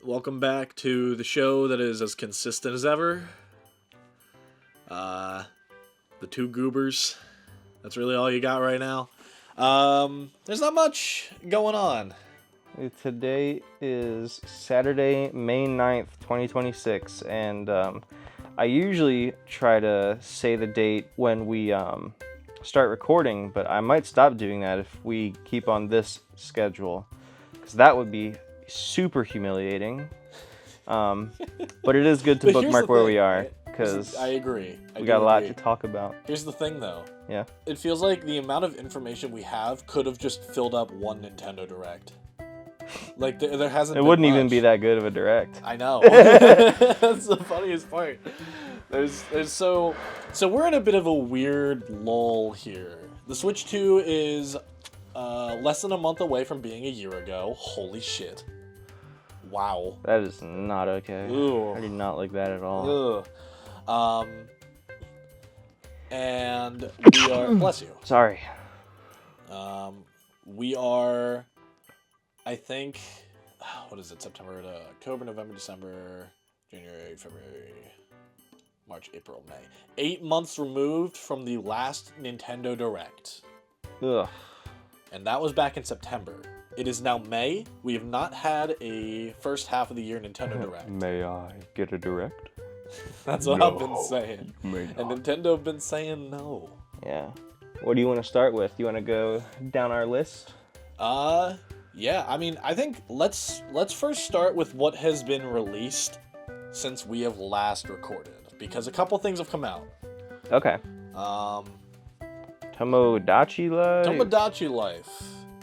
Welcome back to the show that is as consistent as ever. The two goobers. That's really all you got right now. There's not much going on. Today is Saturday, May 9th, 2026, and I usually try to say the date when we start recording, but I might stop doing that if we keep on this schedule, because that would be super humiliating. But it is good to bookmark where we are, because I agree. We got a lot to talk about. Here's the thing, though. Yeah. It feels like the amount of information we have could have just filled up one Nintendo Direct. Like, there hasn't been wouldn't much. even be that good of a direct. I know. That's the funniest part. There's so we're in a bit of a weird lull here. The Switch 2 is less than a month away from being a year ago. Holy shit. Wow. That is not okay. Ooh. I do not like that at all. Ugh. And we are... Bless you. Sorry. We are... I think, what is it, September to October, November, December, January, February, March, April, May. 8 months removed from the last Nintendo Direct. Ugh. And that was back in September. It is now May. We have not had a first half of the year Nintendo Direct. May I get a direct? That's what I've been saying. May not. And Nintendo have been saying no. Yeah. What do you want to start with? You want to go down our list? Yeah, I mean, I think let's first start with what has been released since we have last recorded, because a couple things have come out. Okay. Tomodachi Life. Tomodachi Life.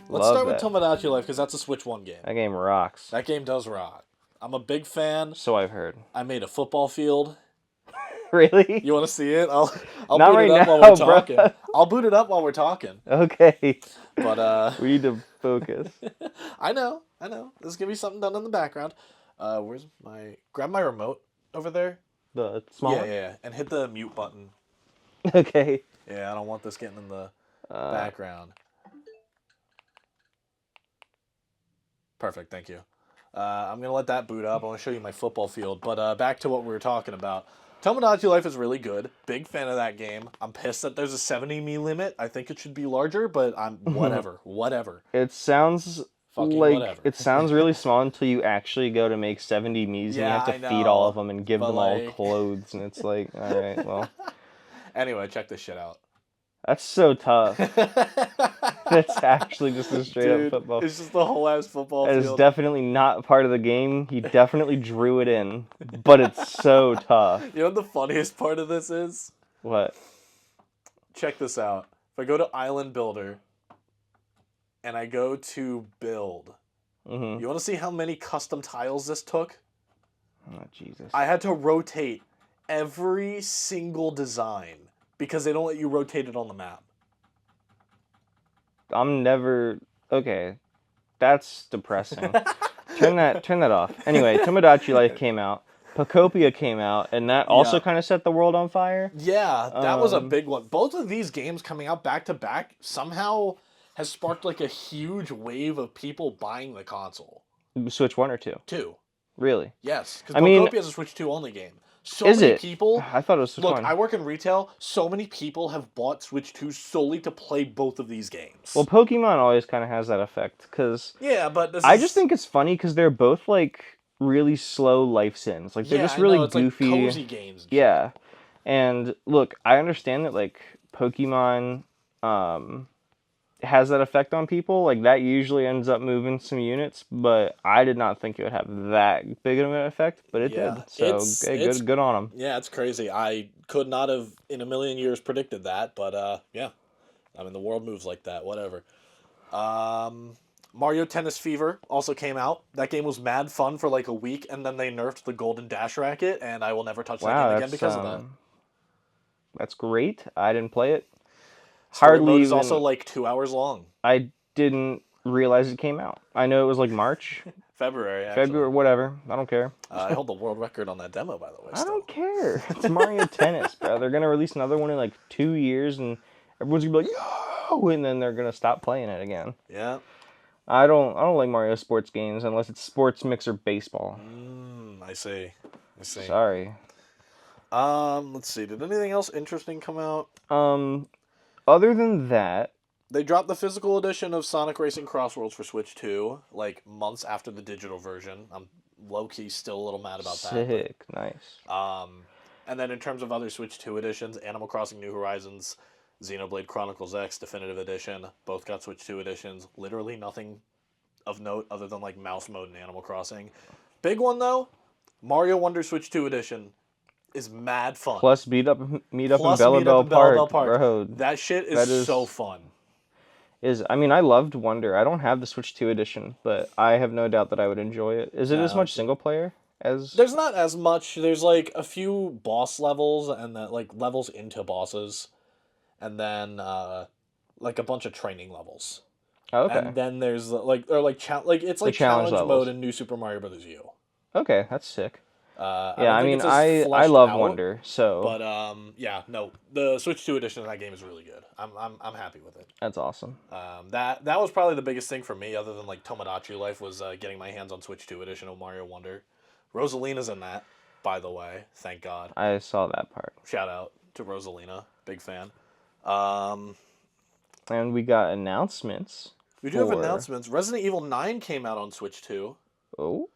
Let's Love start that. with Tomodachi Life, because that's a Switch 1 game. That game rocks. That game does rock. I'm a big fan. So I've heard. I made a football field. Really? You want to see it? I'll Not boot right it up now, while we're bro. talking. I'll boot it up while we're talking. Okay. But We need to focus. I know. There's gonna be something done in the background. Grab my remote over there. The small one? Yeah, and hit the mute button. Okay. Yeah, I don't want this getting in the background. Perfect, thank you. I'm gonna let that boot up. I want to show you my football field. But back to what we were talking about. Tomodachi Life is really good. Big fan of that game. I'm pissed that there's a 70 me limit. I think it should be larger, but I'm whatever. It sounds Fucking like whatever. it sounds really small until you actually go to make 70 Miis Yeah, and you have to I feed know, all of them and give but them all like- clothes, and it's like, all right, well, Anyway, check this shit out. that's so tough. That's actually just a straight Dude, up football. It's just the whole ass football It is field. definitely not part of the game. He definitely drew it in, but it's so tough. You know what the funniest part of this is? What? Check this out. If I go to Island Builder and I go to Build, Mm-hmm. you want to see how many custom tiles this took? Oh, Jesus. I had to rotate every single design because they don't let you rotate it on the map. I'm never... Okay. That's depressing. Turn that off. Anyway, Tomodachi Life came out. Pocopia came out, and that also Yeah. kind of set the world on fire. Yeah, that was a Um, big one. Both of these games coming out back to back somehow has sparked like a huge wave of people buying the console. Switch 1 or 2? 2. Really? Yes, because I mean- Pocopia is a Switch 2 only game. So Is many it? people... I thought it was Switch Look, 1. I work in retail. So many people have bought Switch 2 solely to play both of these games. Well, Pokemon always kind of has that effect, because yeah, but this I is... just think it's funny because they're both, like, really slow life sims. Like, they're yeah, just I really know, it's goofy. like cozy games. Yeah. And, look, I understand that, like, Pokemon has that effect on people. Like, that usually ends up moving some units, but I did not think it would have that big of an effect, but it Yeah, did. So, it's- good on them. Yeah, it's crazy. I could not have in a million years predicted that, but yeah. I mean, the world moves like that, whatever. Mario Tennis Fever also came out. That game was mad fun for like a week, and then they nerfed the Golden Dash Racket, and I will never touch that Wow, game again that's, because of that. that's great. I didn't play it. Story mode Hardly is even... also like 2 hours long. I didn't realize it came out. I know it was like March, February, actually. February, whatever. I don't care. I hold the world record on that demo, by the way. I Still. don't care. It's Mario Tennis, bro. They're gonna release another one in like 2 years, and everyone's gonna be like, "Yo!" and then they're gonna stop playing it again. Yeah. I don't like Mario sports games unless it's Sports Mix or baseball. I see. Sorry. Let's see. Did anything else interesting come out? Um, Other than that, They dropped the physical edition of Sonic Racing Crossworlds for Switch 2, like months after the digital version. I'm low key still a little mad about sick, nice. that. And then in terms of other Switch 2 editions, Animal Crossing New Horizons, Xenoblade Chronicles X Definitive Edition, both got Switch 2 editions. Literally nothing of note other than like mouse mode in Animal Crossing. Big one though, Mario Wonder Switch 2 edition is mad fun. Plus meet up in Plus Bella meet up Bell in Bella Bell Park, Park. bro. That shit is That so fun. I mean, I loved Wonder. I don't have the Switch 2 edition, but I have no doubt that I would enjoy it. Is it as much single player as? There's not as much. There's like a few boss levels and then like levels into bosses, and then like a bunch of training levels. Oh, okay. And then there's like it's like challenge challenge levels. mode in New Super Mario Bros. U. Okay, that's sick. Yeah, I mean, I love Wonder, so. But yeah, no, the Switch 2 edition of that game is really good. I'm happy with it. That's awesome. That was probably the biggest thing for me, other than like Tomodachi Life, was getting my hands on Switch 2 edition of Mario Wonder. Rosalina's in that, by the way. Thank God. I saw that part. Shout out to Rosalina, big fan. And we got announcements. We do have announcements. Resident Evil 9 came out on Switch 2. Oh.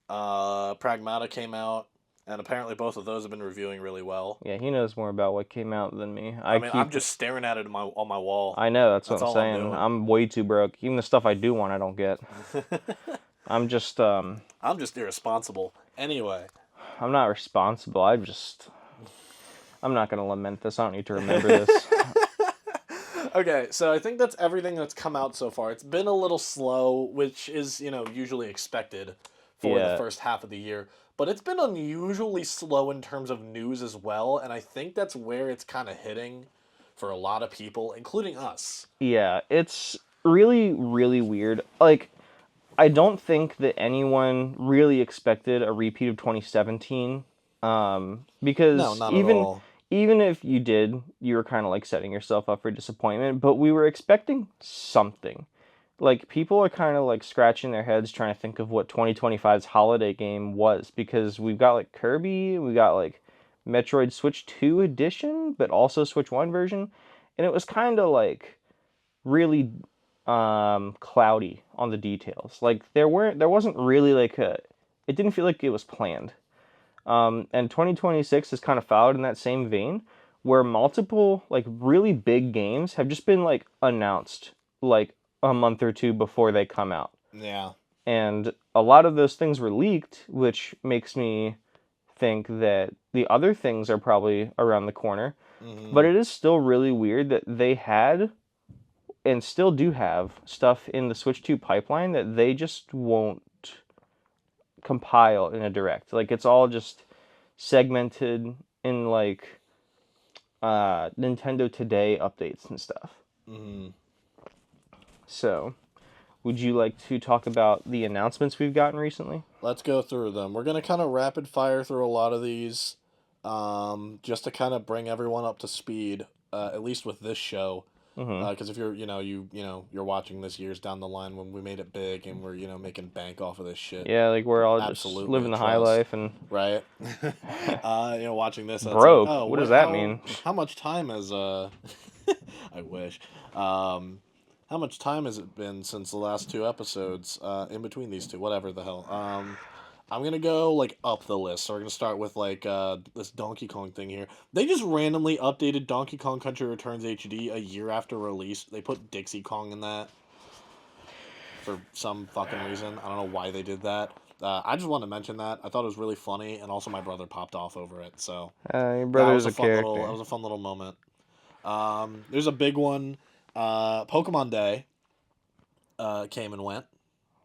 Pragmata came out, and apparently both of those have been reviewing really well. Yeah, he knows more about what came out than me. I'm just staring at it on my wall. I know, that's what I'm saying. I'm way too broke. Even the stuff I do want, I don't get. I'm just irresponsible. Anyway. I'm not responsible. I'm not going to lament this. I don't need to remember this. Okay, so I think that's everything that's come out so far. It's been a little slow, which is, usually expected for the first half of the year. But it's been unusually slow in terms of news as well, and I think that's where it's kind of hitting for a lot of people, including us. Yeah, it's really, really weird. Like, I don't think that anyone really expected a repeat of 2017, because no, not at all. Even if you did, you were kind of like setting yourself up for disappointment, but we were expecting something. Like, people are kind of like scratching their heads trying to think of what 2025's holiday game was, because we've got like Kirby, we got like Metroid Switch 2 edition, but also Switch 1 version, and it was kind of like really cloudy on the details. Like, there wasn't really like it didn't feel like it was planned. And 2026 is kind of followed in that same vein, where multiple like really big games have just been like announced like a month or two before they come out. Yeah. And a lot of those things were leaked, which makes me think that the other things are probably around the corner. Mm-hmm. But it is still really weird that they had and still do have stuff in the Switch 2 pipeline that they just won't compile in a direct. Like, it's all just segmented in like Nintendo Today updates and stuff. Mm-hmm. So, would you like to talk about the announcements we've gotten recently? Let's go through them. We're going to kind of rapid fire through a lot of these, just to kind of bring everyone up to speed, at least with this show. Because if you're, you're watching this years down the line when we made it big and we're, making bank off of this shit. Yeah, like we're all just living the high life and right. Watching this. Broke. Like, what does that mean? How much time has I wish. How much time has it been since the last two episodes? In between these two, whatever the hell. I'm gonna go like up the list. So we're gonna start with like this Donkey Kong thing here. They just randomly updated Donkey Kong Country Returns HD a year after release. They put Dixie Kong in that for some fucking reason. I don't know why they did that. I just wanted to mention that. I thought it was really funny, and also my brother popped off over it. So your brother's a character. That was a fun little moment. There's a big one. Pokemon Day came and went.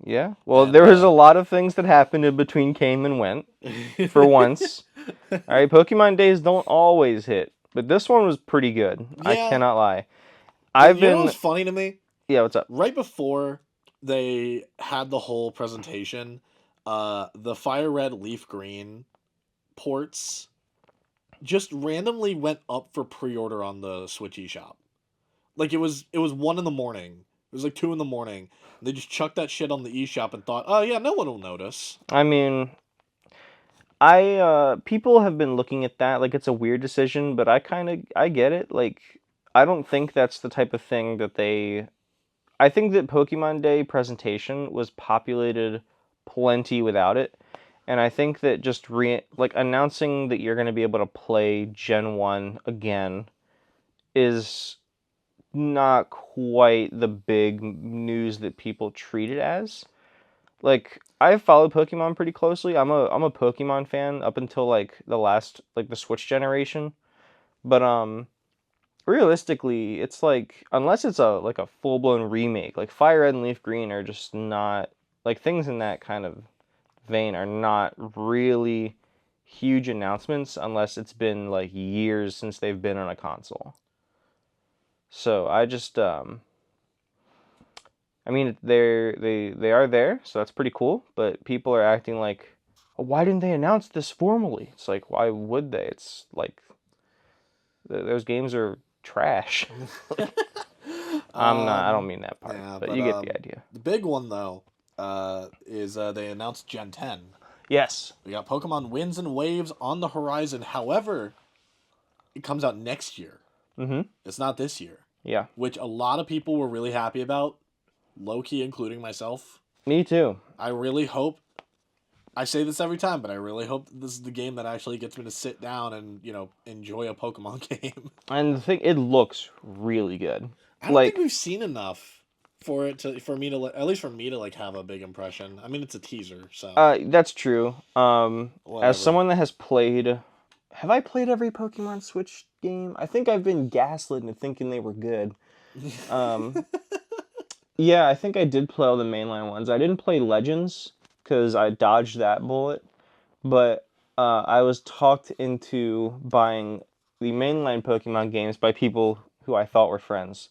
Yeah. Well, there was a lot of things that happened in between came and went, for once. All right, Pokemon Days don't always hit, but this one was pretty good. Yeah. I cannot lie. You know what's funny to me? Yeah, what's up? Right before they had the whole presentation, the Fire Red, Leaf Green ports just randomly went up for pre-order on the Switch eShop. Like, it was 1 a.m, It was like 2 in the morning. They just chucked that shit on the eShop and thought, oh yeah, no one will notice. I mean, I people have been looking at that like it's a weird decision, but I get it. Like, I don't think that's the type of thing that they. I think that Pokemon Day presentation was populated plenty without it. And I think that just like announcing that you're going to be able to play Gen 1 again is not quite the big news that people treat it as. Like, I've followed Pokemon pretty closely. I'm a Pokemon fan up until like the last like the Switch generation. But realistically, it's like unless it's a full-blown remake, like Fire Red and Leaf Green are just not like things in that kind of vein are not really huge announcements unless it's been like years since they've been on a console. So I just I mean they are there, so that's pretty cool, but people are acting like, why didn't they announce this formally? It's like, why would they? It's like those games are trash. I don't mean that part, Yeah, but you get the idea. the big one though, is they announced Gen 10. Yes. We got Pokemon Winds and Waves on the horizon. However, it comes out next year. Mm-hmm. It's not this year. Yeah. Which a lot of people were really happy about, low key, including myself. Me too. I really hope. I say this every time, but I really hope this is the game that actually gets me to sit down and enjoy a Pokemon game. And the thing, it looks really good. I don't Like, think we've seen enough for me to at least for me to like have a big impression. I mean, it's a teaser, so that's true. whatever. As someone that has played, have I played every Pokemon Switch game? I think I've been gaslit into thinking they were good. Yeah, I think I did play all the mainline ones. I didn't play Legends because I dodged that bullet, but I was talked into buying the mainline Pokemon games by people who I thought were friends.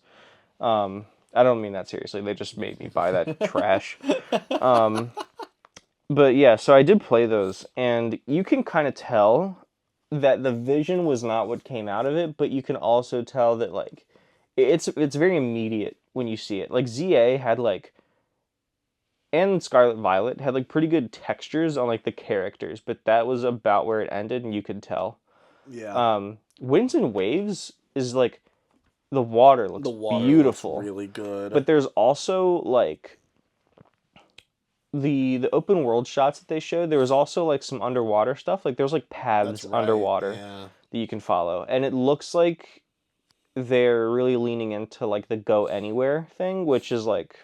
I don't mean that seriously. They just made me buy that trash. But yeah, so I did play those, and you can kind of tell that the vision was not what came out of it, but you can also tell that like it's very immediate when you see it. Like ZA had like and Scarlet Violet had like pretty good textures on like the characters, but that was about where it ended, and you could tell. Yeah. Winds and Waves is like the water looks beautiful, looks really good. but there's also like the open world shots that they showed. There was also like some underwater stuff. Like there's like paths underwater that you can follow, and it looks like they're really leaning into like the go anywhere thing, which is like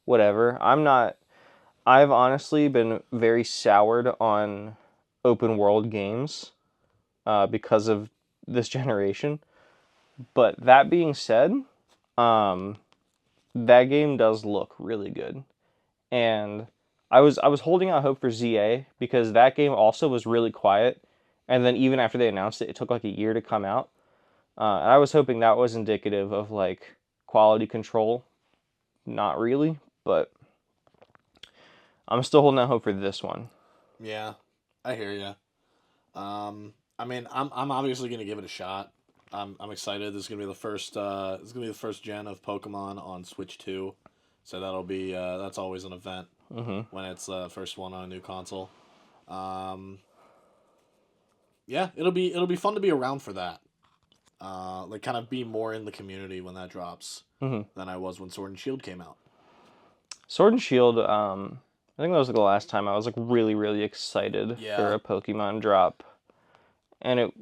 whatever. I've honestly been very soured on open world games because of this generation. But that being said, that game does look really good. And I was holding out hope for ZA because that game also was really quiet. And then even after they announced it, it took like a year to come out. And I was hoping that was indicative of like quality control. Not really, but I'm still holding out hope for this one. Yeah, I hear you. I mean, I'm obviously gonna give it a shot. I'm excited. This is gonna be the first. This is gonna be the first gen of Pokemon on Switch 2, so that'll be that's always an event when it's the first one on a new console. Yeah, it'll be fun to be around for that. Like kind of be more in the community when that drops than I was when Sword and Shield came out. Sword and Shield, I think that was like the last time I was like really, really excited for a Pokemon drop. And it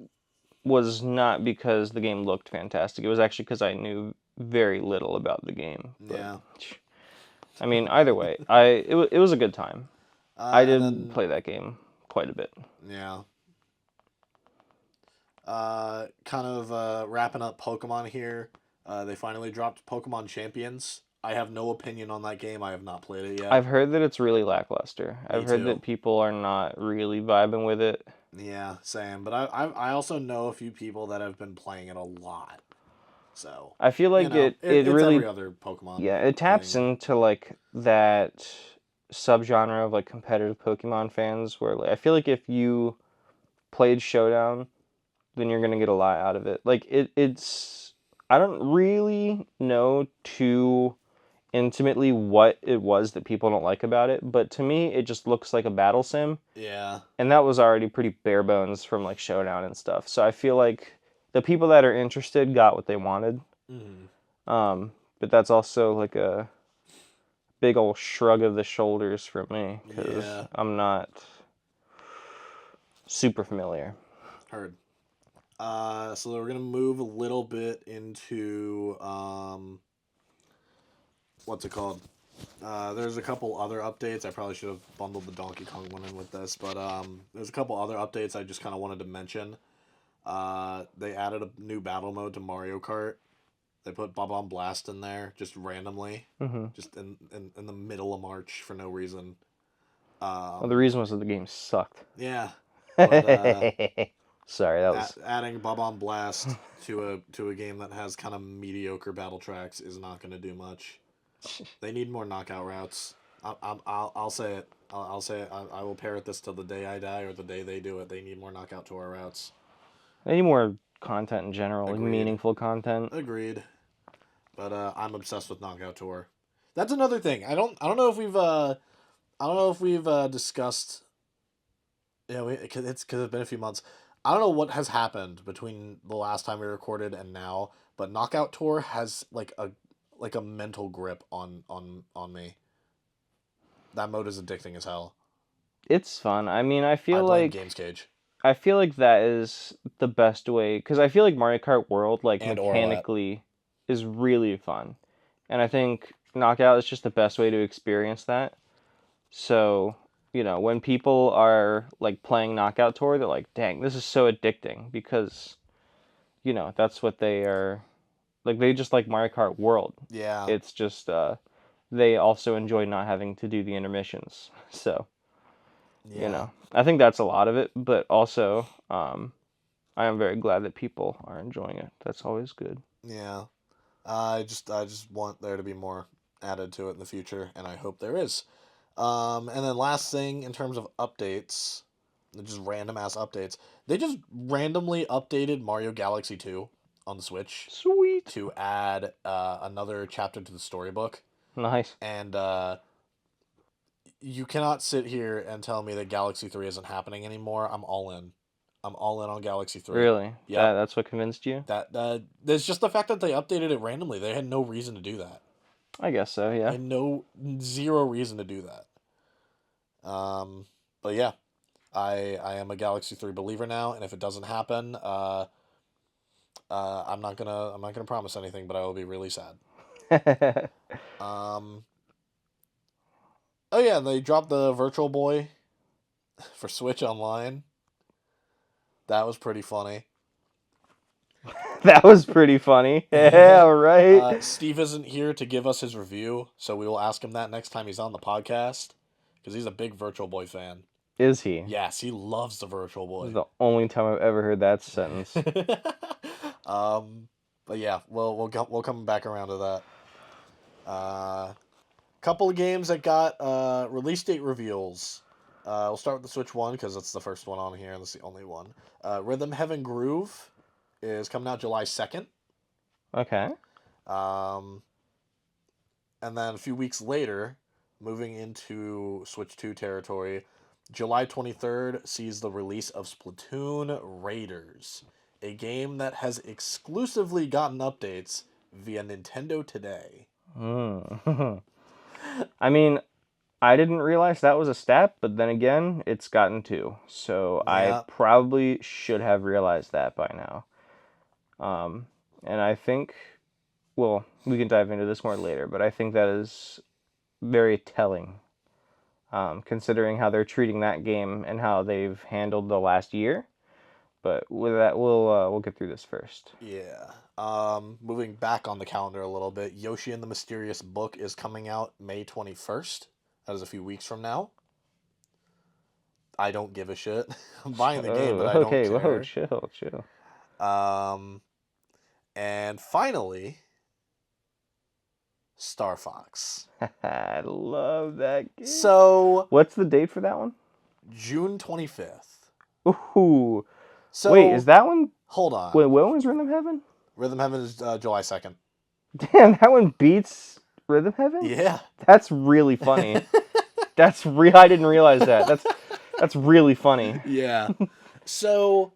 was not because the game looked fantastic. It was actually because I knew very little about the game. But, Yeah. I mean, either way, it was a good time. I did play that game quite a bit. Yeah. Kind of wrapping up Pokemon here. They finally dropped Pokemon Champions. I have no opinion on that game. I have not played it yet. I've heard that it's really lackluster. I've heard that people are not really vibing with it. Yeah, same. But I also know a few people that have been playing it a lot. So I feel like it's really every other Pokemon. Yeah, it taps into like that subgenre of like competitive Pokemon fans where like, I feel like if you played Showdown, then you're gonna get a lot out of it. Like it's I don't really know too intimately what it was that people don't like about it, but to me, it just looks like a battle sim. Yeah. And that was already pretty bare bones from like Showdown and stuff. So I feel like the people that are interested got what they wanted. Mm. But that's also like a big old shrug of the shoulders for me because Yeah. I'm not super familiar. Heard. So we're gonna move a little bit into what's it called? There's a couple other updates. I probably should have bundled the Donkey Kong one in with this, but there's a couple other updates I just kind of wanted to mention. They added a new battle mode to Mario Kart. They put Bob on Blast in there just randomly, Mm-hmm. just in the middle of March for no reason. Well, the reason was that the game sucked. Yeah, but Sorry, that was. adding Bob on Blast to a game that has kind of mediocre battle tracks is not going to do much. They need more knockout routes. I'll say it. I'll say it. I will parrot this till the day I die or the day they do it. They need more knockout tour routes. They need more content in general, like Agreed. meaningful content. Agreed. But I'm obsessed with knockout tour. That's another thing. I don't know if we've discussed. Yeah, it's been a few months. I don't know what has happened between the last time we recorded and now, but knockout tour has like a mental grip on me. That mode is addicting as hell. It's fun. I mean, I blame Games Cage I feel like that is the best way because I feel like Mario Kart World, like and Orlat. mechanically, is really fun, and I think Knockout is just the best way to experience that. So, when people are like playing Knockout Tour, they're like, "Dang, this is so addicting," because that's what they are like. They just like Mario Kart World. Yeah. It's just they also enjoy not having to do the intermissions. So. Yeah. I think that's a lot of it, but also I am very glad that people are enjoying it. That's always good. Yeah. I just want there to be more added to it in the future, and I hope there is. And then last thing in terms of updates, just random ass updates. They just randomly updated Mario Galaxy 2 on the Switch Sweet. to add another chapter to the storybook. Nice. And you cannot sit here and tell me that Galaxy 3 isn't happening anymore. I'm all in. I'm all in on Galaxy 3. Really? Yep. That's what convinced you? There's just the fact that they updated it randomly. They had no reason to do that. I guess so, They yeah. had zero reason to do that. But yeah, I am a Galaxy 3 believer now, and if it doesn't happen, I'm not gonna promise anything, but I will be really sad. Um, oh yeah, they dropped the Virtual Boy for Switch Online. That was pretty funny. That was pretty funny. Yeah, right. Steve isn't here to give us his review, so we will ask him that next time he's on the podcast, because he's a big Virtual Boy fan. Is he? Yes, he loves the Virtual This is Boy. the only time I've ever heard that sentence. But yeah, we'll come back around to that. Couple of games that got release date reveals. We'll start with the Switch one because it's the first one on here and it's the only one. Rhythm Heaven Groove is coming out July 2nd. Okay. And then a few weeks later, moving into Switch 2 territory, July 23rd sees the release of Splatoon Raiders, a game that has exclusively gotten updates via Nintendo Today. I mean, I didn't realize that was a stat, but then again, it's gotten two. So Yeah. I probably should have realized that by now. And I think, well, we can dive into this more later, but I think that is very telling, considering how they're treating that game and how they've handled the last year. But with that, we'll get through this first. Yeah. Moving back on the calendar a little bit, Yoshi and the Mysterious Book is coming out May 21st. That is a few weeks from now. I don't give a shit. I'm buying the game, but I don't care. Whoa, chill. And finally, Star Fox. I love that game. So, what's the date for that one? June 25th. Ooh. So, wait, is that one? Hold on. Wait, when was Rhythm Heaven? Rhythm Heaven is July 2nd. Damn, that one beats Rhythm Heaven? Yeah. That's really funny. That's real. I didn't realize that. That's really funny. Yeah. So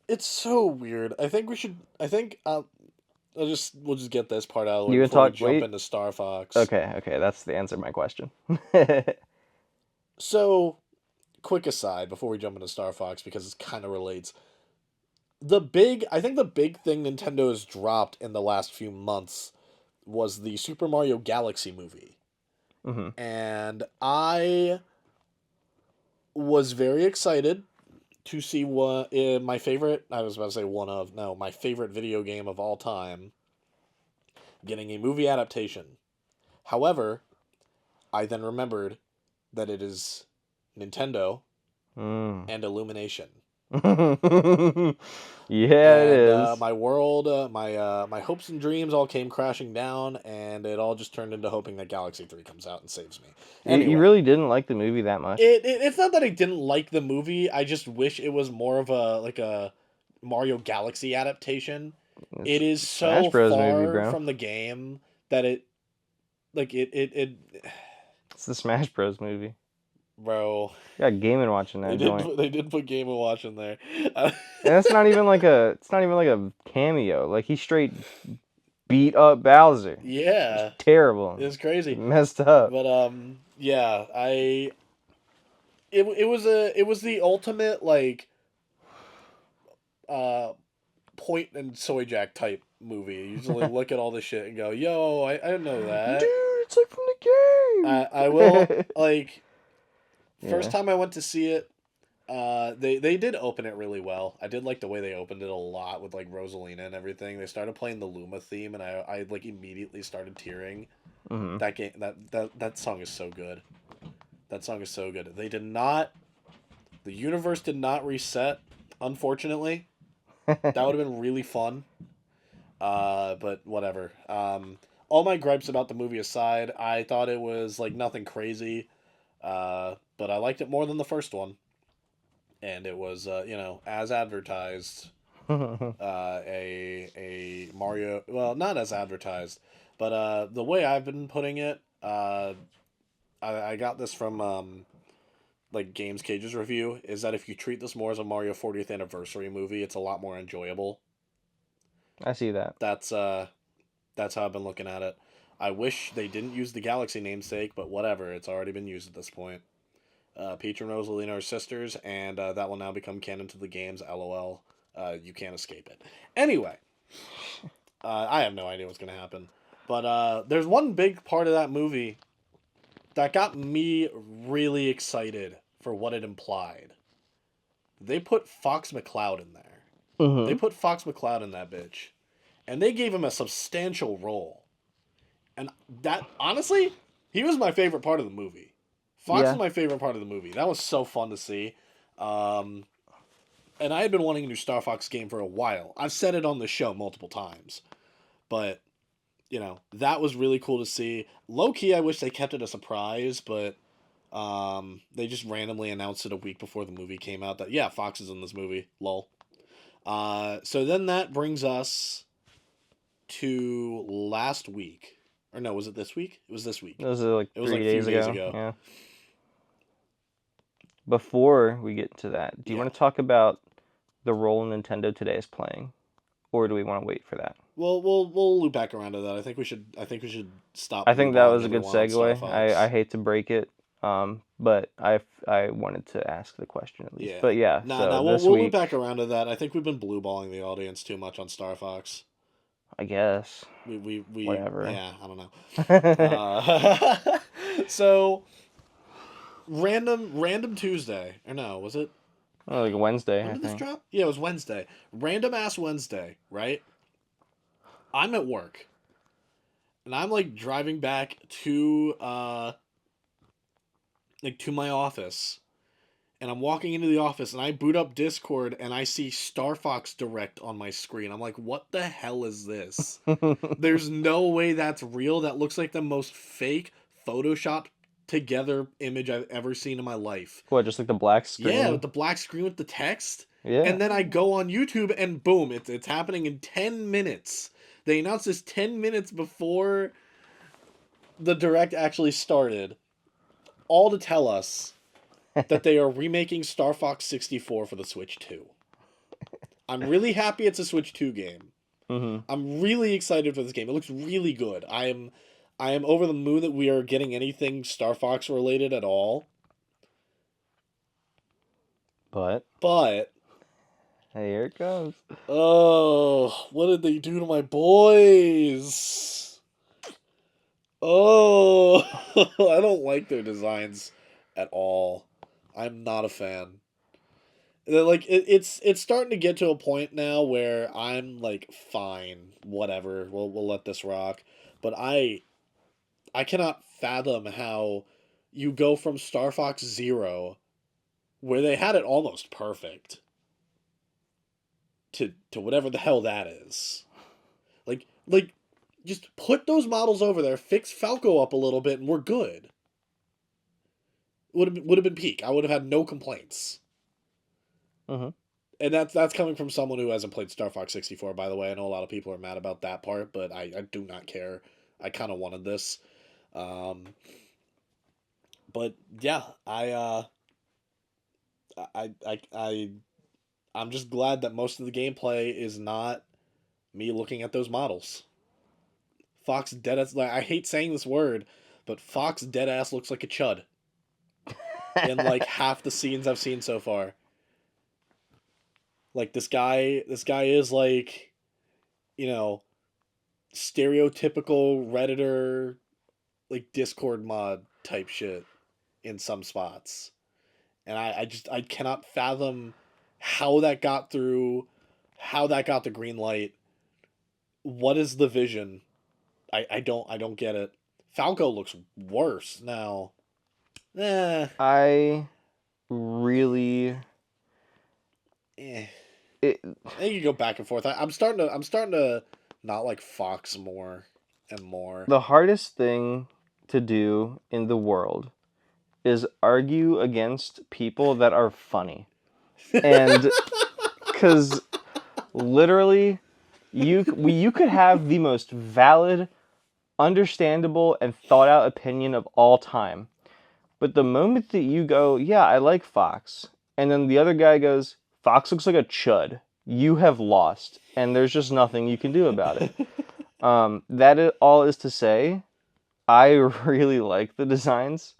it's so weird. I think we should. I think we'll just get this part out of the way You can before we talk. jump Wait. into Star Fox. Okay. That's the answer to my question. So, quick aside before we jump into Star Fox because it kind of relates. I think the big thing Nintendo has dropped in the last few months was the Super Mario Galaxy movie. hmm And I was very excited to see what my favorite, I was about to say one of, no, my favorite video game of all time getting a movie adaptation. However, I then remembered that it is Nintendo Mm. and Illumination. Yeah, it And is. my world, my hopes and dreams all came crashing down, and it all just turned into hoping that Galaxy 3 comes out and saves me. You Anyway, really didn't like the movie that much. it's not that I didn't like the movie. I just wish it was more of a Mario Galaxy adaptation. It's It is Smash so Bros. Movie, far bro. from the game that it It's the Smash Bros. Movie. bro. You got Game and watching They that did joint. put, they did put Game and Watch in there. And that's not even like a. It's not even like a cameo. Like he straight beat up Bowser. Yeah, Terrible. it's crazy. Messed up. But yeah, it was the ultimate like uh point and soy jack type movie. You usually look at all this shit and go, "Yo, I didn't know Dude, that." it's like from I will the game. like first Yeah. time I went to see it. They did open it really well. I did like the way they opened it a lot with like Rosalina and everything. They started playing the Luma theme, and I like immediately started tearing. hmm That game that song is so good. That song is so good. They did not. The universe did not reset, unfortunately. That would have been really fun. But whatever. All my gripes about the movie aside, I thought it was like nothing crazy. But I liked it more than the first one, and it was as advertised. A Mario. Well, not as advertised, but the way I've been putting it, I got this from like Games Cage's review, is that if you treat this more as a Mario 40th anniversary movie, it's a lot more enjoyable. I see that. That's how I've been looking at it. I wish they didn't use the Galaxy namesake, but whatever. It's already been used at this point. Peach and Rosalina are sisters, and that will now become canon to the games. LOL. You can't escape it. Anyway, I have no idea what's going to happen. But there's one big part of that movie that got me really excited for what it implied. They put Fox McCloud in there. They hmm put Fox McCloud in that bitch. And they gave him a substantial role. And that, honestly, he was my favorite part of the movie. Fox was Yeah. my favorite part of the movie. That was so fun to see. Um, and I had been wanting a new Star Fox game for a while. I've said it on the show multiple times. But, that was really cool to see. Low key, I wish they kept it a surprise, but they just randomly announced it a week before the movie came out that, yeah, Fox is in this movie. Lol. So then that brings us to last week. Or no, was it this week? It was this week. Those are like It was like 3 a few days days ago. ago. Yeah. Before we get to that, do you Yeah. want to talk about the role Nintendo today is playing, or do we want to wait for that? Well, we'll loop back around to that. I think we should stop I think that blue-balling was a good everyone on Star segue. I Fox. hate to break it, but I wanted to ask the question at least. Yeah. But yeah, Nah, so nah. We'll this we'll loop week, back around to that. I think we've been blue-balling the audience too much on Star Fox. I guess We whatever. yeah. I don't know. So random Tuesday or no? Was it? Oh, like Wednesday, When I did this think. drop? Yeah, it was Wednesday. Random ass Wednesday, right? I'm at work. And I'm like driving back to to my office. And I'm walking into the office and I boot up Discord and I see Star Fox Direct on my screen. I'm like, what the hell is this? There's no way that's real. That looks like the most fake Photoshop together image I've ever seen in my life. What, just like the black Yeah, with screen? the black screen with the text. Yeah. And then I go on YouTube and boom, it's happening in 10 minutes. They announced this 10 minutes before the direct actually started, all to tell us that they are remaking Star Fox 64 for the Switch 2. I'm really happy it's a Switch 2 game. Mm-hmm. I'm really excited for this game. It looks really good. I am over the moon that we are getting anything Star Fox related at all. But Here it goes. oh, what did they do to my boys? Oh, I don't like their designs at all. I'm not a fan. Like it's starting to get to a point now where I'm like, fine, whatever. We'll let this rock. But I cannot fathom how you go from Star Fox Zero, where they had it almost perfect, to whatever the hell that is. Like just put those models over there, fix Falco up a little bit, and we're good. Would have been peak. I would have had no complaints. Mm-hmm. And that's coming from someone who hasn't played Star Fox 64, by the way. I know a lot of people are mad about that part, but I do not care. I kind of wanted this. But yeah, I I'm just glad that most of the gameplay is not me looking at those models. Fox deadass, like, I hate saying this word, but Fox deadass looks like a chud in like half the scenes I've seen so far. Like this guy is like, you know, stereotypical Redditor, like Discord mod type shit in some spots. And I cannot fathom how that got through, how that got the green light. What is the vision? I don't get it. Falco looks worse now. Eh, I really eh. it, I think you go back and forth. I'm starting to not like Fox more and more. the hardest thing to do in the world is argue against people that are funny. And cuz literally you could have the most valid, understandable and thought out opinion of all time. But the moment that you go, "Yeah, I like Fox," and then the other guy goes, "Fox looks like a chud," you have lost, and there's just nothing you can do about it. All is to say, I really like the designs,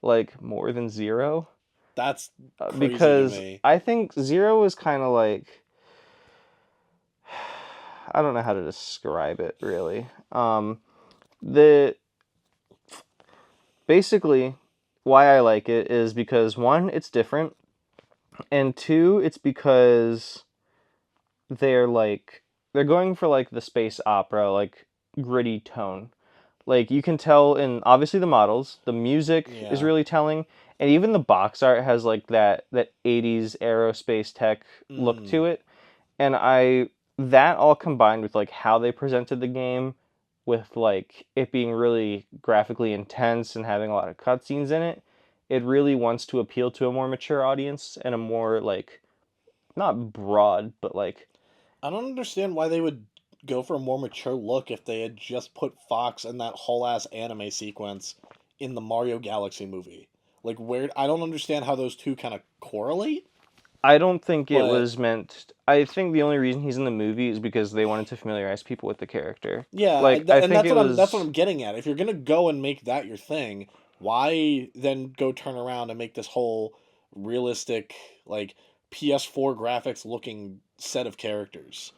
like more than Zero, That's crazy to because me. I think Zero is kind of like, I don't know how to describe it really. The Basically why I like it is because one, it's different, and two, it's because they're going for like the space opera, like gritty tone. Like you can tell in obviously the models, the music is Yeah. really telling, and even the box art has like that 80s aerospace tech look Mm. to it. And I that all combined with like how they presented the game, with like it being really graphically intense and having a lot of cutscenes in it, it really wants to appeal to a more mature audience and a more like not broad, but like I don't understand why they would go for a more mature look if they had just put Fox and that whole ass anime sequence in the Mario Galaxy movie. Like, where I don't understand how those two kind of correlate, I don't think it but was meant. I think the only reason he's in the movie is because they wanted to familiarize people with the character. yeah, Like I and think that's it what was. I'm getting at. If you're gonna go and make that your thing, why then go turn around and make this whole realistic, like, PS4 graphics looking set of characters?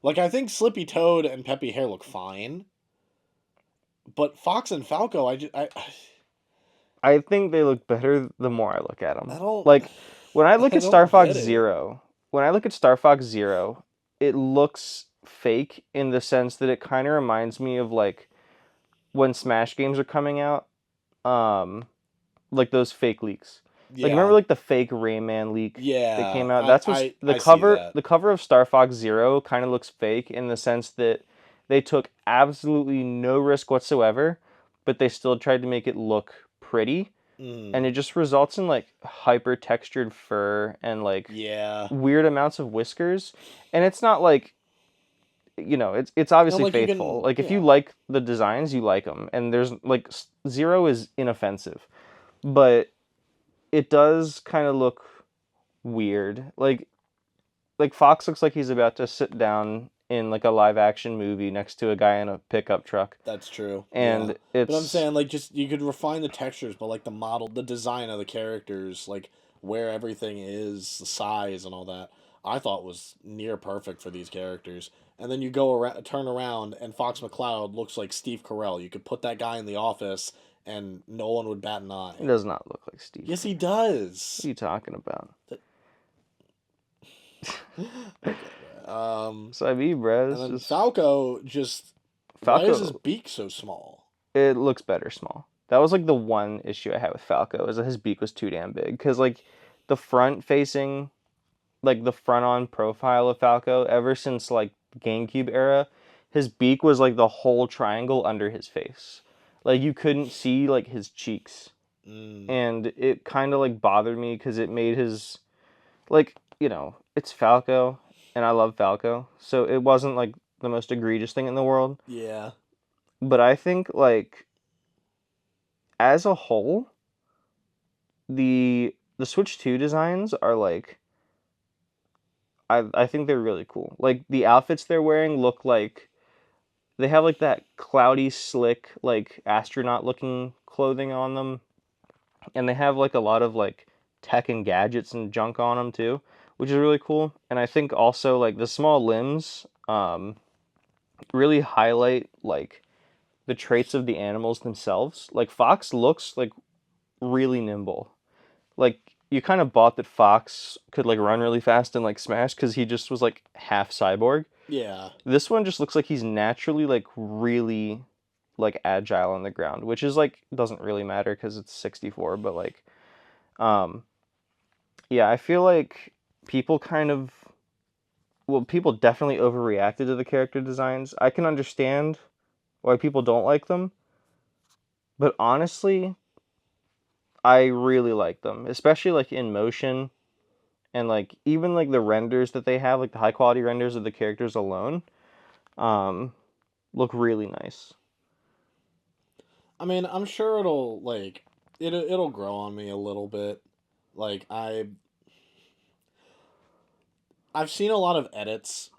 Like, I think Slippy Toad and Peppy Hair look fine, but Fox and Falco, I think they look better the more I look at them. I don't Like when I look I at Star don't Fox get it. Zero, when I look at Star Fox Zero, it looks fake in the sense that it kind of reminds me of like when Smash games are coming out, um, like those fake leaks. Like remember Yeah. like the fake Rayman leak that Yeah. came out? I That's what I I see that. the cover of Star Fox Zero kind of looks fake in the sense that they took absolutely no risk whatsoever, but they still tried to make it look pretty, and Mm. it just results in like hyper textured fur and like Yeah. weird amounts of whiskers. And it's not like you know, it's obviously like, you faithful. can- Like if you yeah. like the designs, you like them, and there's like Zero is inoffensive, but it does kind of look weird. Like Fox looks like he's about to sit down in like a live action movie next to a guy in a pickup truck, That's true. Yeah. and But I'm it's saying, like, just you could refine the textures, but like the model, the design of the characters, like where everything is, the size and all that, I thought was near perfect for these characters. And then you go around, turn around, and Fox McCloud looks like Steve Carell. You could put that guy in the office, and no one would bat an it eye. does not look like Steve. Yes, he What does. are you talking about? Okay, bro. So I mean, bro, And it's then just Falco just, why is his Falco. beak so small? It looks better small. That was like the one issue I had with Falco is that his beak was too damn big. Because like the front facing, like the front on profile of Falco, ever since like GameCube era, his beak was like the whole triangle under his face. Like you couldn't see like his cheeks, Mm, and it kind of like bothered me because it made his like it's Falco, and I love Falco, so it wasn't like the most egregious thing in the world. yeah. But I think like as a whole, the Switch 2 designs are like I think they're really cool. Like the outfits they're wearing look like they have like that cloudy slick like astronaut looking clothing on them, and they have like a lot of like tech and gadgets and junk on them too, which is really cool. And I think also like the small limbs really highlight like the traits of the animals themselves. Like Fox looks like really nimble. Like you kind of bought that Fox could like run really fast and like smash because he just was like half cyborg. Yeah. This one just looks like he's naturally like really like agile on the ground, which is like doesn't really matter because it's 64. But like, um, yeah, I feel like people kind of people definitely overreacted to the character designs. I can understand why people don't like them, but honestly, I really like them, especially like in motion and like even like the renders that they have, like the high quality renders of the characters alone, um, look really nice. I mean, I'm sure it'll like it'll grow on me a little bit. Like I've seen a lot of edits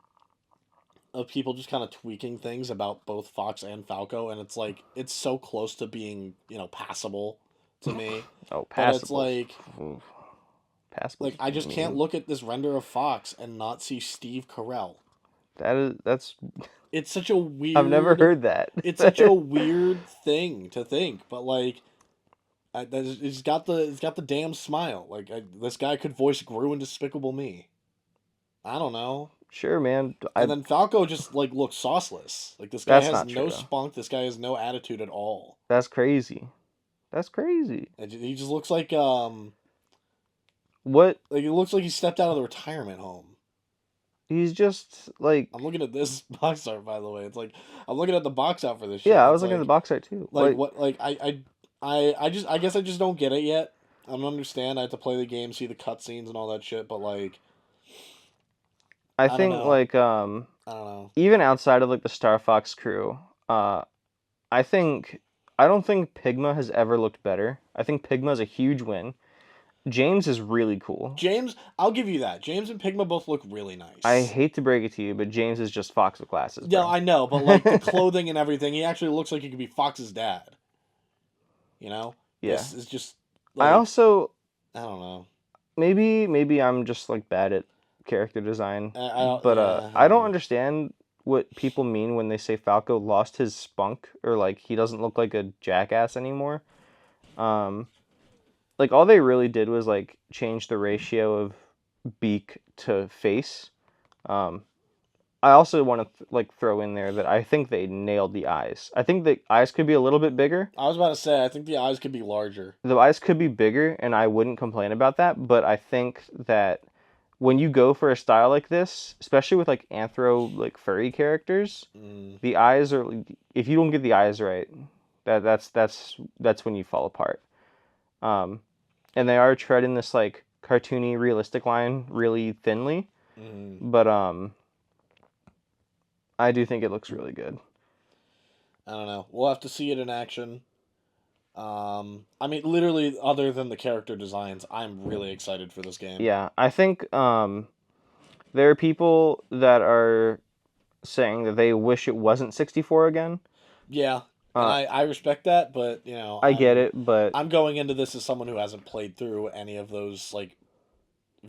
of people just kind of tweaking things about both Fox and Falco, and it's like it's so close to being, passable to me. Oh, But it's passables. like Oof. Passables like I is just can't mean. look at this render of Fox and not see Steve Carell. That's It's such a I've never weird heard that. it's such a weird thing to think, but like it's got the damn smile. Like this guy could voice Gru in Despicable Me. I don't know. Sure, man. And I then Falco just like looks sauceless. Like this guy That's has not no true. spunk. This guy has no attitude at all. That's crazy. That's crazy. He just looks What like it looks like he stepped out of the retirement home. he's just like I'm looking at this box art, by the way. It's like I'm looking at the box art for this shit. yeah, I And was it's looking at the box art too. like what like I guess I just don't get it yet. I don't understand. I have to play the game, see the cutscenes and all that shit. But like I I don't think know. like I don't know. even outside of like the Star Fox crew, I think I don't think Pigma has ever looked better. I think Pigma's a huge win. James is really cool. James, I'll give you that. James and Pigma both look really I nice. hate to break it to you, but James is just Fox with glasses, Yeah, bro. I know, but like the clothing and everything, he actually looks like he could be Fox's dad. You know, Yeah. this is just I like also I don't know. maybe I'm just like bad at character design, but Yeah, I I don't don't know. understand what people mean when they say Falco lost his spunk or like he doesn't look like a jackass anymore. Um, like all they really did was like change the ratio of beak to face. Um, I also want to like throw in there that I think they nailed the eyes. I think the eyes could be a little bit bigger. I was about to say I think the eyes could be larger. The eyes could be bigger, and I wouldn't complain about that. But I think that when you go for a style like this, especially with like anthro like furry characters, Mm. the eyes are if you don't get the eyes right, that's when you fall apart. Um, and they are treading this like cartoony realistic line really thinly, Mm. but I do think it looks really good. I don't know. We'll have to see it in action. I mean, literally, other than the character designs, I'm really excited for this game. Yeah, I think there are people that are saying that they wish it wasn't 64 again. Yeah, and Uh, I respect that, but I get it, but I'm going into this as someone who hasn't played through any of those like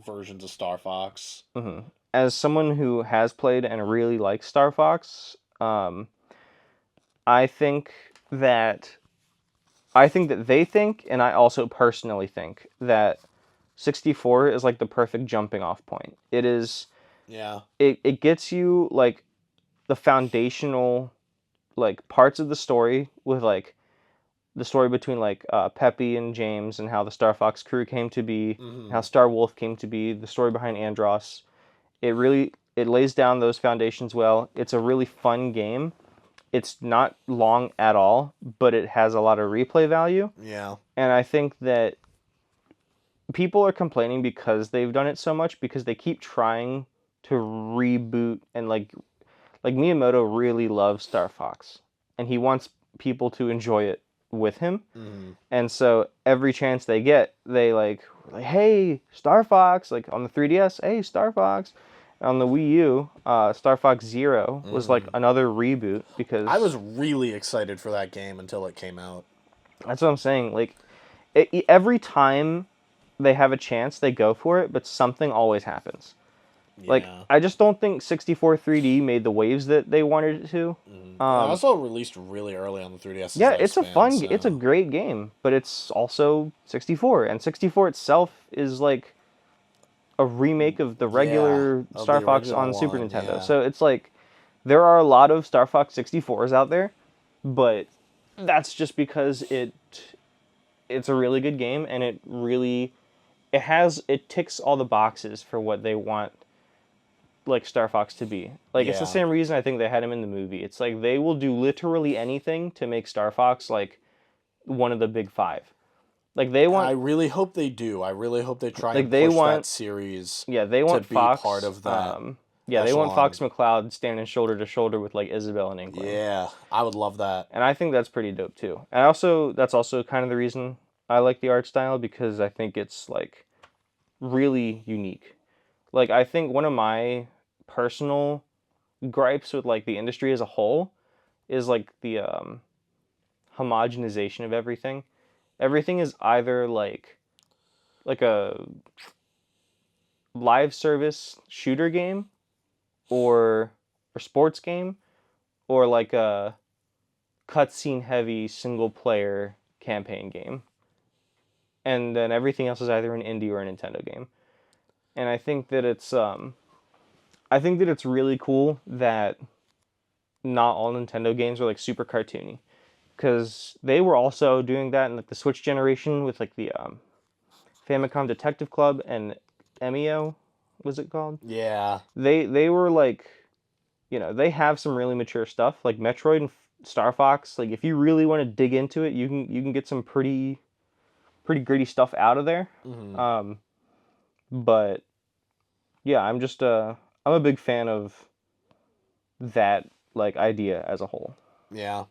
versions of Star Fox. mhm. As someone who has played and really likes Star Fox, I think that they think, and I also personally think that 64 is like the perfect jumping off point. It is. Yeah. It gets you like the foundational like parts of the story with like the story between like Peppy and James and how the Star Fox crew came to be, Hmm. how Star Wolf came to be, the story behind Andros. It lays down those foundations well. It's a really fun game. It's not long at all, but it has a lot of replay value. Yeah. And I think that people are complaining because they've done it so much because they keep trying to reboot and like Miyamoto really loves Star Fox and he wants people to enjoy it with him. Hmm. And so every chance they get, they like hey, Star Fox, like on the 3DS, hey, Star Fox. On the Wii U, Star Fox Zero was like Hmm. another reboot I was because really excited for that game until it came out. that's what I'm saying. Like every time they have a chance, they go for it, but something always happens. Like Yeah. I just don't think 64 3D made the waves that they wanted it to. It Um, also released really early on the 3DS's yeah, it's a lifespan, it's a so great game, but it's also 64, and 64 itself is like a remake of the yeah, regular of Star the Fox original on Super one, Nintendo. yeah. So it's like there are a lot of Star Fox 64s out there, but that's just because it's a really good game and it ticks all the boxes for what they want like Star Fox to be. Like it's the Yeah. same reason I think they had him in the movie. It's like they will do literally anything to make Star Fox like one of the big five. Like they I want really hope they do. I really hope they try like and they push that want series yeah, they to want be part Fox of that yeah, they want Fox echelon. McCloud standing shoulder to shoulder with like Isabel and Inkling. Yeah, I would love that. And I think that's pretty dope too. And also that's also kind of the reason I like the art style because I think it's like really unique. Like I think one of my personal gripes with like the industry as a whole is like the homogenization of everything. Everything is either like a live service shooter game or a sports game or like a cutscene heavy single player campaign game. And then everything else is either an indie or a Nintendo game. And I think that it's really cool that not all Nintendo games are like super cartoony because they were also doing that in like the Switch generation with like the Famicom Detective Club and Emio, was it called? Yeah. They were like, they have some really mature stuff like Metroid and Star Fox. Like if you really want to dig into it, you can get some pretty gritty stuff out of there. Hmm. Um, but yeah, I'm a big fan of that like idea as a whole. Yeah.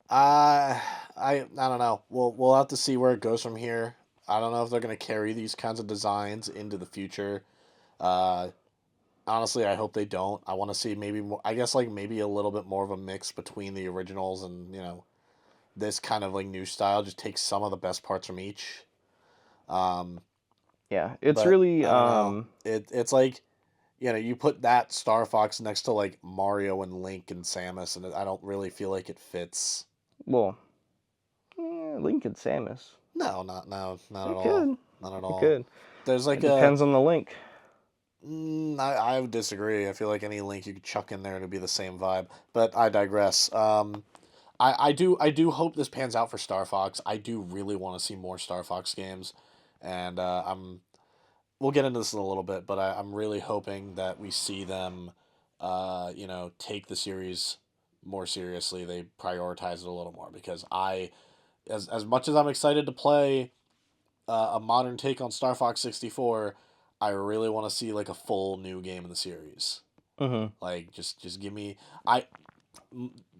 I don't know. We'll have to see where it goes from here. I don't know if they're gonna carry these kinds of designs into the future. Uh, Honestly, I hope they don't. I want to see maybe more. I guess like maybe a little bit more of a mix between the originals and this kind of like new style. Just take some of the best parts from each. Um, Yeah, it's but really I don't know. It's like you put that Star Fox next to like Mario and Link and Samus, and I don't really feel like it fits. well, Link and Samus. No, not at It all, could. not at It all. could. There's like It depends on the Link. I would disagree. I feel like any Link you could chuck in there and it'd be the same vibe. But I digress. I do hope this pans out for Star Fox. I do really want to see more Star Fox games, and we'll get into this in a little bit. But I'm really hoping that we see them, take the series more seriously. They prioritize it a little more because as much as I'm excited to play a modern take on Star Fox 64, I really want to see like a full new game in the series. Mm-hmm. Like, just give me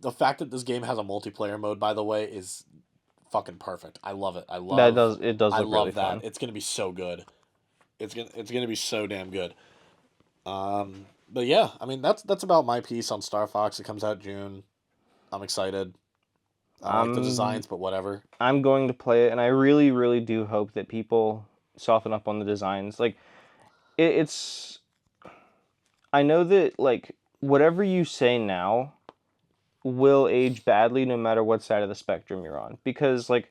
the fact that this game has a multiplayer mode, by the way, is fucking perfect. I love it. It does I look really love that. fun. It's gonna be so good. It's gonna be so damn good. But yeah, I mean that's about my piece on Star Fox. It comes out June. I'm excited. I don't like the I'm designs, but whatever. I'm going to play it, and I really, really do hope that people soften up on the designs. Like it's I know that like whatever you say now will age badly no matter what side of the spectrum you're on, because like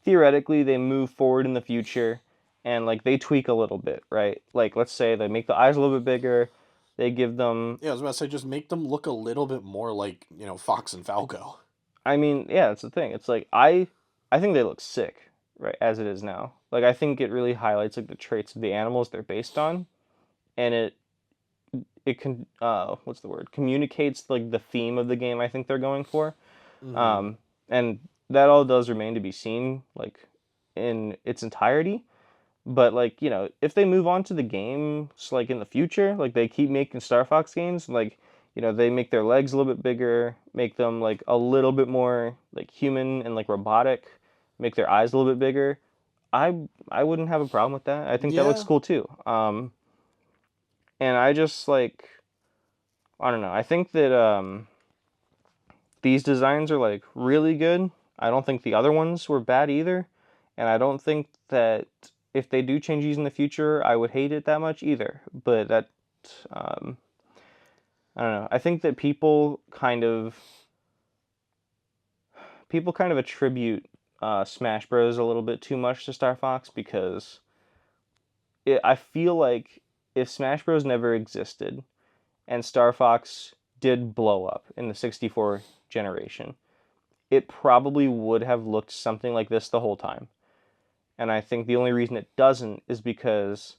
theoretically they move forward in the future and like they tweak a little bit, right? Like let's say they make the eyes a little bit bigger, they give them, Yeah, I was about to say just make them look a little bit more like Fox and Falco. I mean, yeah, that's the thing. It's like I think they look sick, right, as it is now. Like I think it really highlights like the traits of the animals they're based on, and it can what's the word? Communicates like the theme of the game I think they're going for. Mm-hmm. Um and that all does remain to be seen like in its entirety. But like, if they move on to the games like in the future, like they keep making Star Fox games, like, they make their legs a little bit bigger, make them like a little bit more like human and like robotic, make their eyes a little bit bigger. I wouldn't have a problem with that. I think that looks Yeah, cool too. And I just like I don't know. I think that these designs are like really good. I don't think the other ones were bad either, and I don't think that if they do change these in the future, I would hate it that much either. But um, I don't know. I think that people kind of attribute Smash Bros a little bit too much to Star Fox because I feel like if Smash Bros never existed and Star Fox did blow up in the 64 generation, it probably would have looked something like this the whole time. And I think the only reason it doesn't is because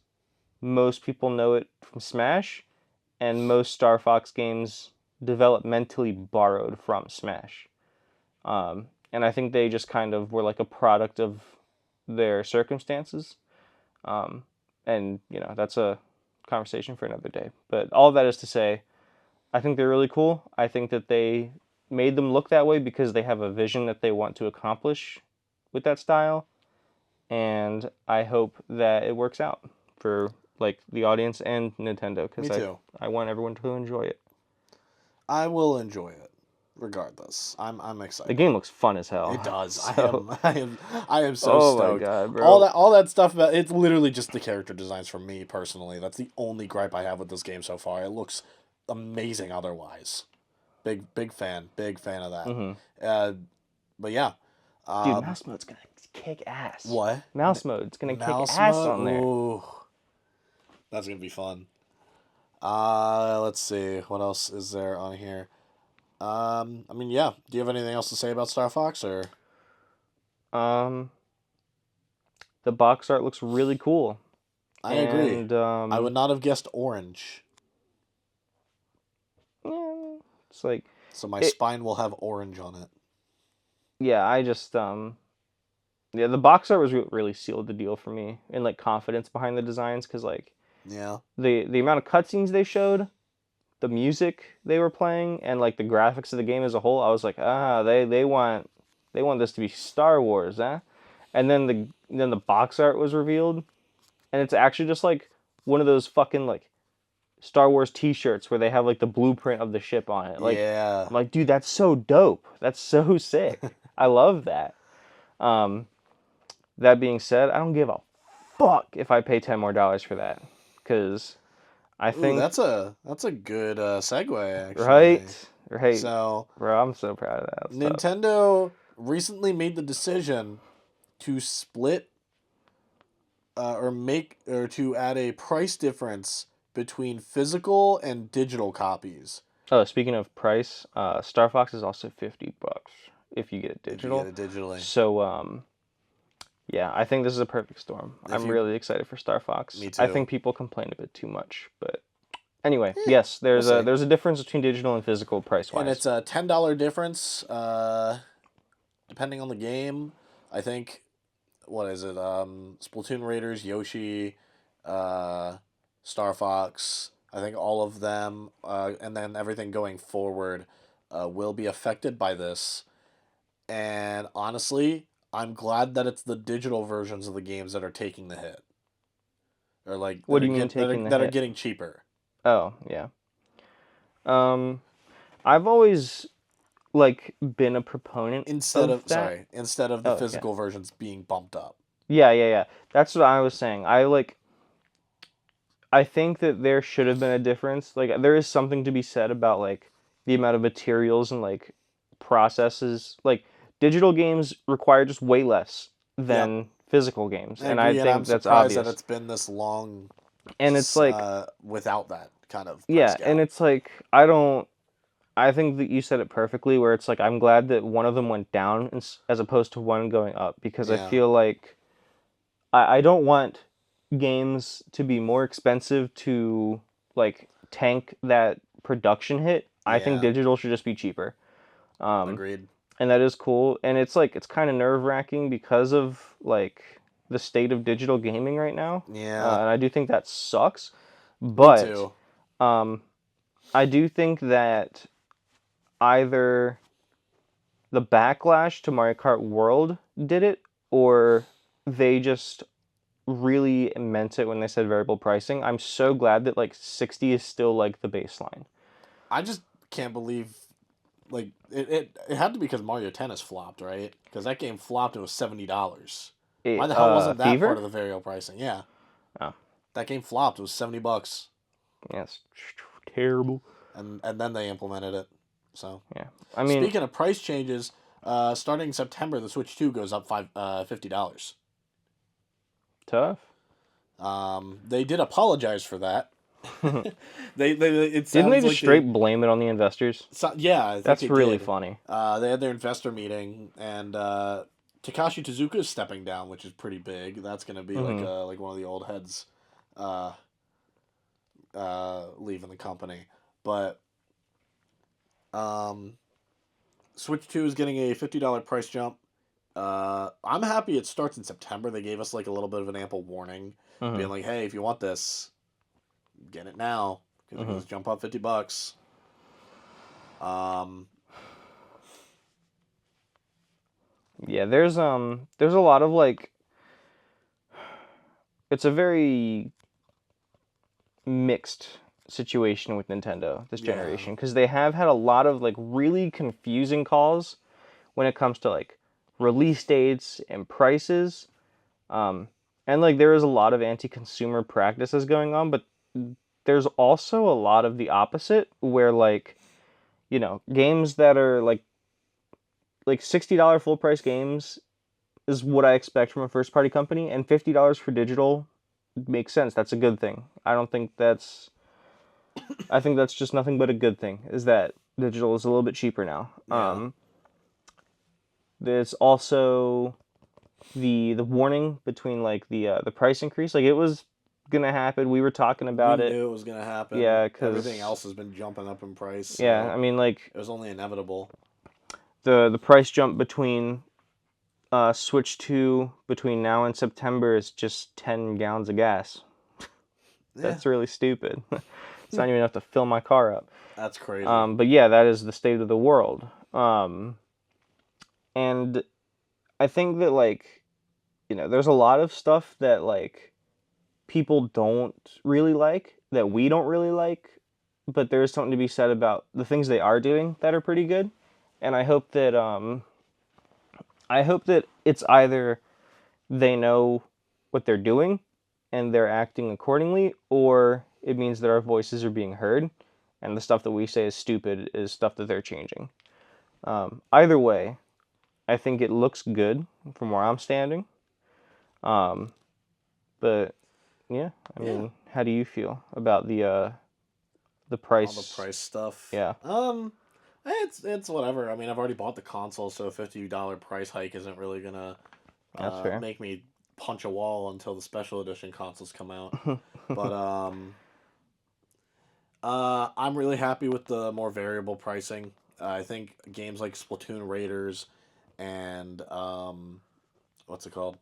most people know it from Smash, and most Star Fox games developmentally borrowed from Smash. And I think they just kind of were like a product of their circumstances. Um, and, that's a conversation for another day. But all that is to say, I think they're really cool. I think that they made them look that way because they have a vision that they want to accomplish with that style, and I hope that it works out for like the audience and Nintendo me because I too. I want everyone to enjoy it. I will enjoy it, regardless. I'm The excited. game looks fun as It hell. does. So, I am so oh my stoked. god, bro. All that stuff about it's literally just the character designs for me personally. That's the only gripe I have with this game so far. It looks amazing otherwise. Big fan of that. Hmm. Uh, but yeah. Dude, Um, mouse mode's gonna kick ass. what? Mouse mode's gonna kick Mouse ass mode? on there. Ooh, that's gonna be fun. Let's see. What else is there on here? I mean, yeah. Do you have anything else to say about Star Fox, or? Um, the box art looks really cool, I agree. and I would not have guessed orange. yeah, it's like So my it. spine will have orange on it. Yeah, I just yeah, the box art was what really sealed the deal for me, and like confidence behind the designs, because like Yeah. the amount of cutscenes they showed, the music they were playing, and like the graphics of the game as a whole, I was like, they want this to be Star Wars, huh? And then the box art was revealed, and it's actually just like one of those fucking like Star Wars T-shirts where they have like the blueprint of the ship on it. Like Yeah. I'm like, dude, that's so dope. That's so sick. I love that. Um, that being said, I don't give a fuck if I pay $10 more for that, because I Ooh, think that's a good segue actually. right, So bro. I'm so proud of that stuff. Nintendo recently made the decision to split or to add a price difference between physical and digital copies Oh, speaking of price, Star Fox is also $50 if you get it if you get digital. it digitally. So yeah, I think this is a perfect storm. If I'm you, really excited for Star Fox. me I too. think people complain a bit too much, but anyway, Eh, yes, we'll see. there's a difference between digital and physical price And wise. it's a $10 difference, depending on the game. I think what is it? Splatoon Raiders, Yoshi, Star Fox, I think all of them, and then everything going forward, will be affected by this. And honestly, I'm glad that it's the digital versions of the games that are taking the hit, or like What do you mean taking the that are hit? getting cheaper Oh, yeah. Um, I've always like been a proponent of that. instead of the Oh, okay. physical versions being bumped up. Yeah, yeah, yeah. That's what I was saying. I think that there should have been a difference. Like there is something to be said about like the amount of materials and like processes. Like digital games require just way less Yep, than physical games, I and I agree, and I'm think that's surprised that obvious. it's been this long, And it's like, without that kind of price yeah, and gap. it's like I don't I think that you said it perfectly where it's like I'm glad that one of them went down as opposed to one going up because I Yeah, feel like I don't want games to be more expensive to like tank that production hit. I think yeah, digital should just be cheaper. Um, agreed. and that is cool. And it's like it's kind of nerve wracking because of like the state of digital gaming right now. Yeah, And I do think that sucks. me But too. um, I do think that either the backlash to Mario Kart World did it, or they just really meant it when they said variable pricing. I'm so glad that like 60 is still like the baseline. I just can't believe like it had to be because Mario Tennis flopped, right? Because that game flopped. It was $70. Why the hell wasn't that part Fever? of the variable pricing? Yeah, Oh, that game flopped. It was $70, yes, terrible. and then they implemented it. So Yeah, I mean, speaking of price changes, starting September, the Switch 2 goes up $50. tough. They did apologize for that. They it Didn't they sounds just like they straight blame it on the investors? yeah, I think That's they really did. funny. They had their investor meeting, and Takashi Tezuka is stepping down, which is pretty big. That's gonna be Hmm. like one of the old heads, uh, leaving the company. But um, Switch 2 is getting a $50 price jump. I'm happy it starts in September. They gave us like a little bit of an ample warning, being Hmm. like, "Hey, if you want this, get it now because it Hmm. goes jump up $50." Um, Yeah, there's a lot of like it's a very mixed situation with Nintendo this yeah, generation because they have had a lot of like really confusing calls when it comes to like release dates and prices. Um, and like there is a lot of anti-consumer practices going on, but there's also a lot of the opposite where like, games that are like $60 full price games is what I expect from a first party company and $50 for digital makes sense. That's a good thing. I think that's just nothing but a good thing is that digital is a little bit cheaper now. yeah. There's also the warning between like the price increase. Like it was gonna happen. We were talking We about it. knew it was gonna happen. Yeah, Everything cause else has been jumping up in price, yeah, so I mean like it was only inevitable. the price jump between Switch 2 between now and September is just 10 gallons of gas. Yeah, That's really stupid. It's not even enough to fill my car up. that's crazy. But yeah, that is the state of the world. And I think that like there's a lot of stuff that like people don't really like that we don't really like, but there's something to be said about the things they are doing that are pretty good. And I hope that it's either they know what they're doing and they're acting accordingly, or it means that our voices are being heard and the stuff that we say is stupid is stuff that they're changing. Either way, I think it looks good from where I'm standing. Um, but yeah, I Yeah, mean, how do you feel about the all the price? price stuff. Yeah, It's whatever. I mean, I've already bought the console, so a $50 price hike isn't really gonna that's fair. make me punch a wall until the special edition consoles come out. But I'm really happy with the more variable pricing. I think games like Splatoon Raiders and what's it called?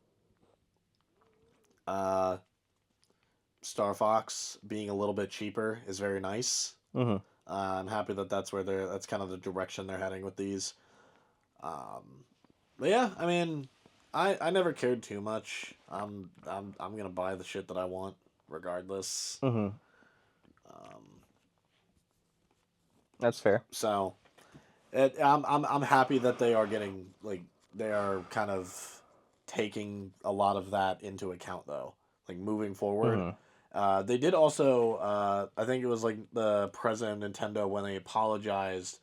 Uh, Star Fox being a little bit cheaper is very nice. Mm-hmm. I'm happy that that's kind of the direction they're heading with these. But yeah, I mean, I never cared too much. I'm gonna buy the shit that I want regardless. Mm-hmm. Um, That's fair. so I'm happy that they are getting like they are kind of taking a lot of that into account though. Like moving forward. Mm-hmm. They did also I think it was like the president of Nintendo when they apologized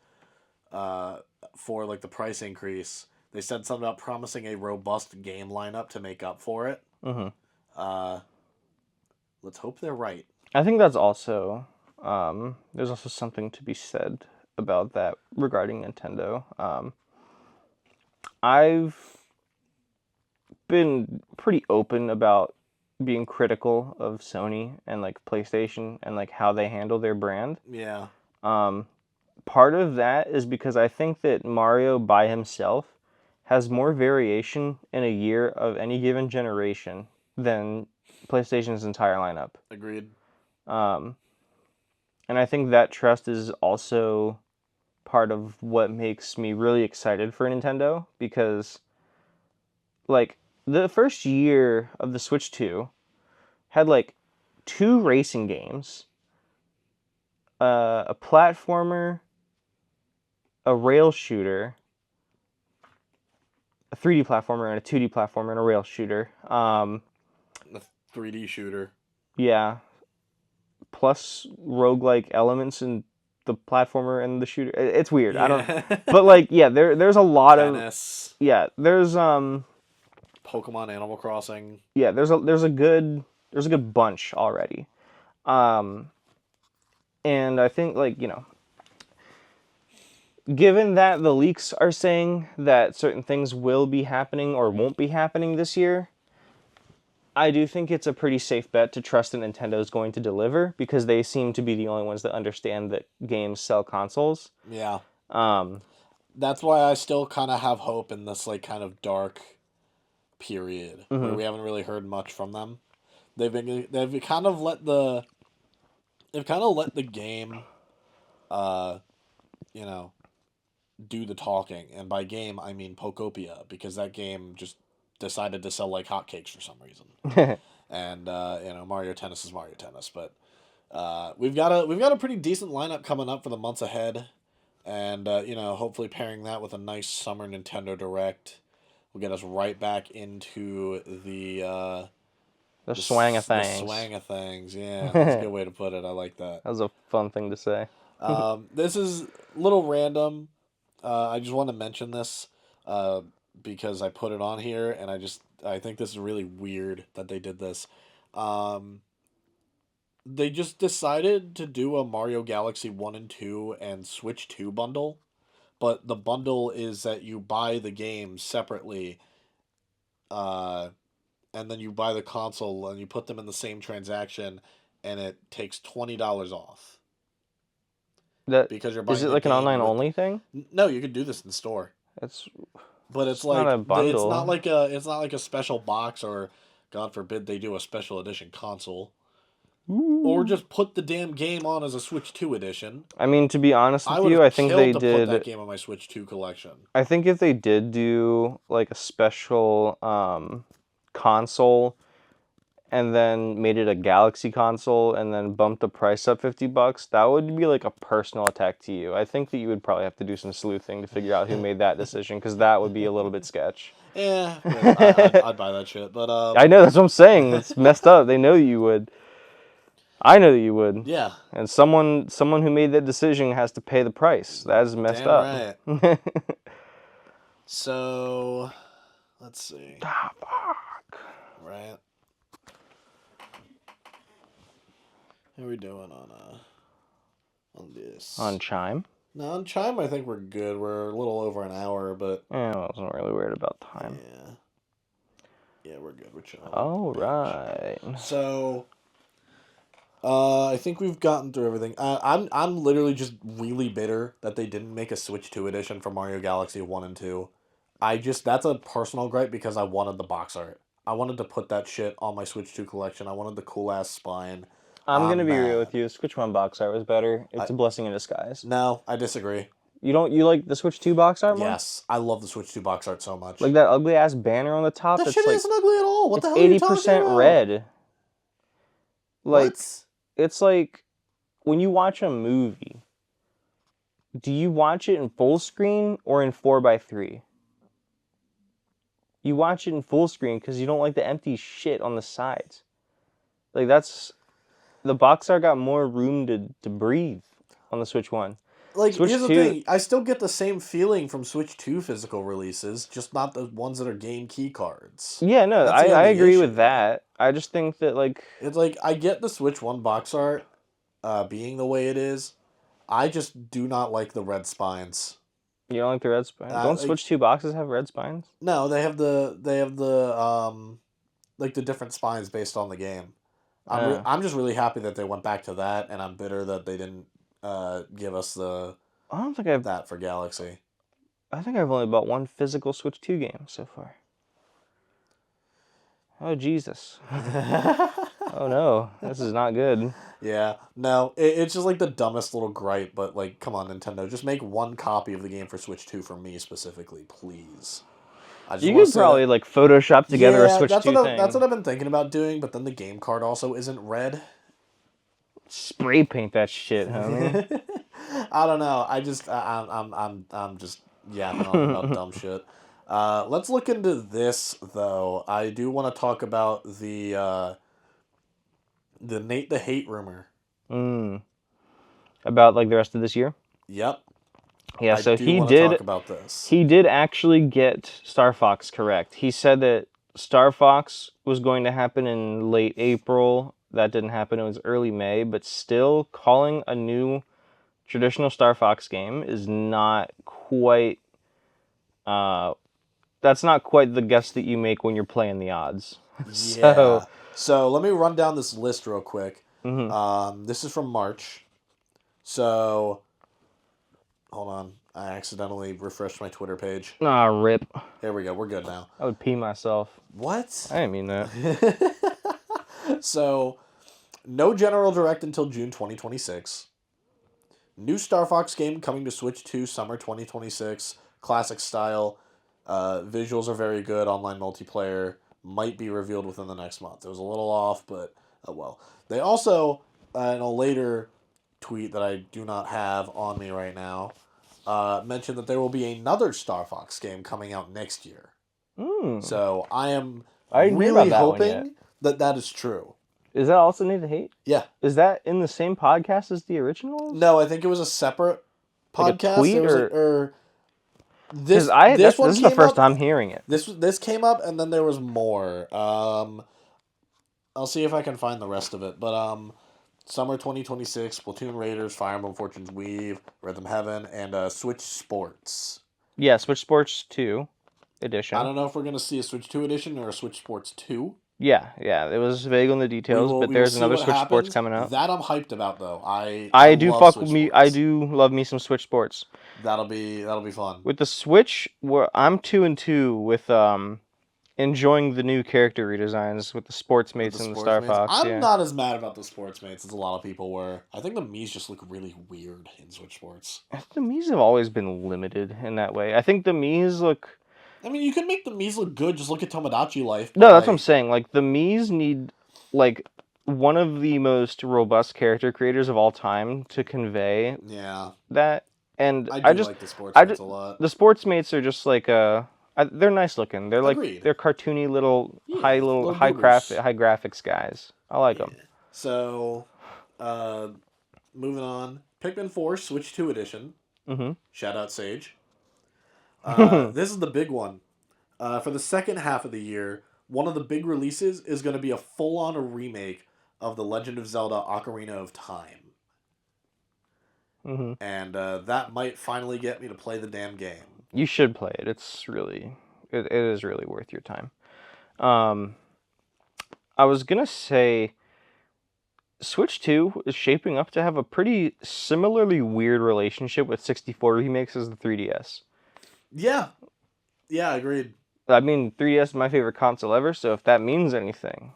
for like the price increase. They said something about promising a robust game lineup to make up for it. Mm-hmm. Uh, let's hope they're right. I think that's also there's also something to be said about that regarding Nintendo. I've been pretty open about being critical of Sony and like PlayStation and like how they handle their brand. Yeah. Part of that is because I think that Mario by himself has more variation in a year of any given generation than PlayStation's entire lineup. Agreed. And I think that trust is also part of what makes me really excited for Nintendo because, like, the first year of the Switch 2 had, like, 2 racing games, a platformer, a rail shooter, a 3D platformer, and a 2D platformer, and a rail shooter. The 3D shooter. Yeah. Plus roguelike elements in the platformer and the shooter. It's weird. Yeah. I don't. But like, yeah, there's a lot Tennis. of. Yeah, there's Pokemon Animal Crossing. Yeah, there's a good bunch already, and I think like given that the leaks are saying that certain things will be happening or won't be happening this year, I do think it's a pretty safe bet to trust that Nintendo is going to deliver because they seem to be the only ones that understand that games sell consoles. Yeah. That's why I still kind of have hope in this like kind of dark period where we haven't really heard much from them. They've kind of let the game you know do the talking, and by game I mean Pokopia, because that game just decided to sell like hotcakes for some reason. And Mario Tennis is Mario Tennis, but we've got a pretty decent lineup coming up for the months ahead, and hopefully pairing that with a nice summer Nintendo Direct will get us right back into the swang of things. The swang of things, yeah, that's a good way to put it. I like that. That was a fun thing to say. This is a little random. I just want to mention this because I put it on here, and I think this is really weird that they did this. They just decided to do a Mario Galaxy 1 and 2 and Switch 2 bundle, but the bundle is that you buy the game separately, and then you buy the console and you put them in the same transaction, and it takes $20 off. Because you're buying is it like an online only thing? No, you could do this in store. But it's like not a bundle. It's not like a special box, or God forbid they do a special edition console. Ooh. Or just put the damn game on as a Switch 2 edition. I mean, to be honest with you, I think they did. Put that game on my Switch 2 collection. I think if they did do like a special console, and then made it a Galaxy console, and then bumped the price up $50, that would be like a personal attack to you. I think that you would probably have to do some sleuthing to figure out who made that decision, because that would be a little bit sketch. Yeah, I'd buy that shit. But I know, that's what I'm saying. It's messed up. They know you would. I know that you would. Yeah. And someone who made that decision has to pay the price. That is messed up. Right. So, let's see. Ah, fuck. Right. How are we doing on this? On Chime? No, on Chime I think we're good. We're a little over an hour, but I wasn't really worried about time. Yeah, we're good. We're chilling. All right. So, I think we've gotten through everything. I'm literally just really bitter that they didn't make a Switch 2 edition for Mario Galaxy 1 and 2. That's a personal gripe because I wanted the box art. I wanted to put that shit on my Switch 2 collection. I wanted the cool ass spine. I'm gonna I'm be real mad. with you. Switch 1 box art was better. It's a blessing in disguise. No, I disagree. You like the Switch 2 box art more? Yes, I love the Switch 2 box art so much. Like that ugly ass banner on the top. That That's shit like isn't ugly at all. What it's the hell are you talking 80% about? red. Like What? it's like when you watch a movie. Do you watch it in full screen or in 4:3? You watch it in full screen because you don't like the empty shit on the sides. Like that's the box art got more room to breathe on the Switch 1. Like, Switch here's the 2, thing. I still get the same feeling from Switch 2 physical releases, just not the ones that are game key cards. yeah, no, That's the I only agree issue. with that. I just think that like It's like, I get the Switch 1 box art being the way it is. I just do not like the red spines. you don't like the red spine. Don't Like, Switch 2 boxes have red spines? no, they have like the different spines based on the game. I'm just really happy that they went back to that, and I'm bitter that they didn't give us I don't think I've that for Galaxy. I think I've only bought one physical Switch 2 game so far. Oh Jesus. Oh no, this is not good. Yeah, no, it's just like the dumbest little gripe, but like, come on, Nintendo, just make one copy of the game for Switch 2 for me specifically, please. I just You want could to say probably like Photoshop together a Switch 2 thing. that's what I've been thinking about doing, but then the game card also isn't red. Spray paint that shit, homie. I don't know. I'm just yapping on about dumb shit. Let's look into this though. I do want to talk about the Nate the Hate rumor. About like the rest of this year? Yep. Yeah, I so do he want to did talk about this. he did actually get Star Fox correct. He said that Star Fox was going to happen in late April. That didn't happen. It was early May, but still calling a new traditional Star Fox game is not quite that's not quite the guess that you make when you're playing the odds. Yeah. So let me run down this list real quick. Mm-hmm. This is from March. So hold on. I accidentally refreshed my Twitter page. Ah, rip. There we go. We're good now. I would pee myself. What? I didn't mean that. So, no General Direct until June 2026. New Star Fox game coming to Switch 2 summer 2026. Classic style. Visuals are very good. Online multiplayer might be revealed within the next month. It was a little off, but oh well. They also, in a later tweet that I do not have on me right now, mentioned that there will be another Star Fox game coming out next year. So I am I didn't hear really about that one yet. hoping that that is true. Is that also Need to Hate? Yeah. Is that in the same podcast as the originals? No, I think it was a separate Like a podcast. tweet It was or this this one is the came first up. time hearing it. This came up, and then there was more. I'll see if I can find the rest of it. But summer 2026, Splatoon Raiders, Fire Emblem Fortunes Weave, Rhythm Heaven, and Switch Sports. Yeah, Switch Sports 2 edition. I don't know if we're gonna see a Switch 2 edition or a Switch Sports 2. Yeah, it was vague on the details, but there's another Switch Sports coming out. That I'm hyped about though. I do love fuck Switch with me. Sports. I do love me some Switch Sports. That'll be fun. With the Switch, I'm 2-2 with enjoying the new character redesigns with the Sports Mates and the Star Fox. I'm not as mad about the Sports Mates as a lot of people were. I think the Mii's just look really weird in Switch Sports. The Mii's have always been limited in that way. I think the Mii's look. I mean, you can make the Mii's look good. Just look at Tomodachi Life. No, that's what I'm saying. Like the Mii's need like one of the most robust character creators of all time to convey that. And I do like the Sports Mates a lot. The Sports Mates are just like they're nice looking. They're like Agreed. they're cartoony little high goobers. high graphics guys. I like them. So, moving on, Pikmin 4 Switch 2 edition. Mm-hmm. Shout out Sage. This is the big one. For the second half of the year, one of the big releases is going to be a full-on remake of The Legend of Zelda Ocarina of Time. Mm-hmm. And that might finally get me to play the damn game. You should play it. It's really, it is really worth your time. I was gonna say, Switch 2 is shaping up to have a pretty similarly weird relationship with 64 remakes as the 3DS. Yeah, agreed. I mean, 3DS is my favorite console ever, so if that means anything.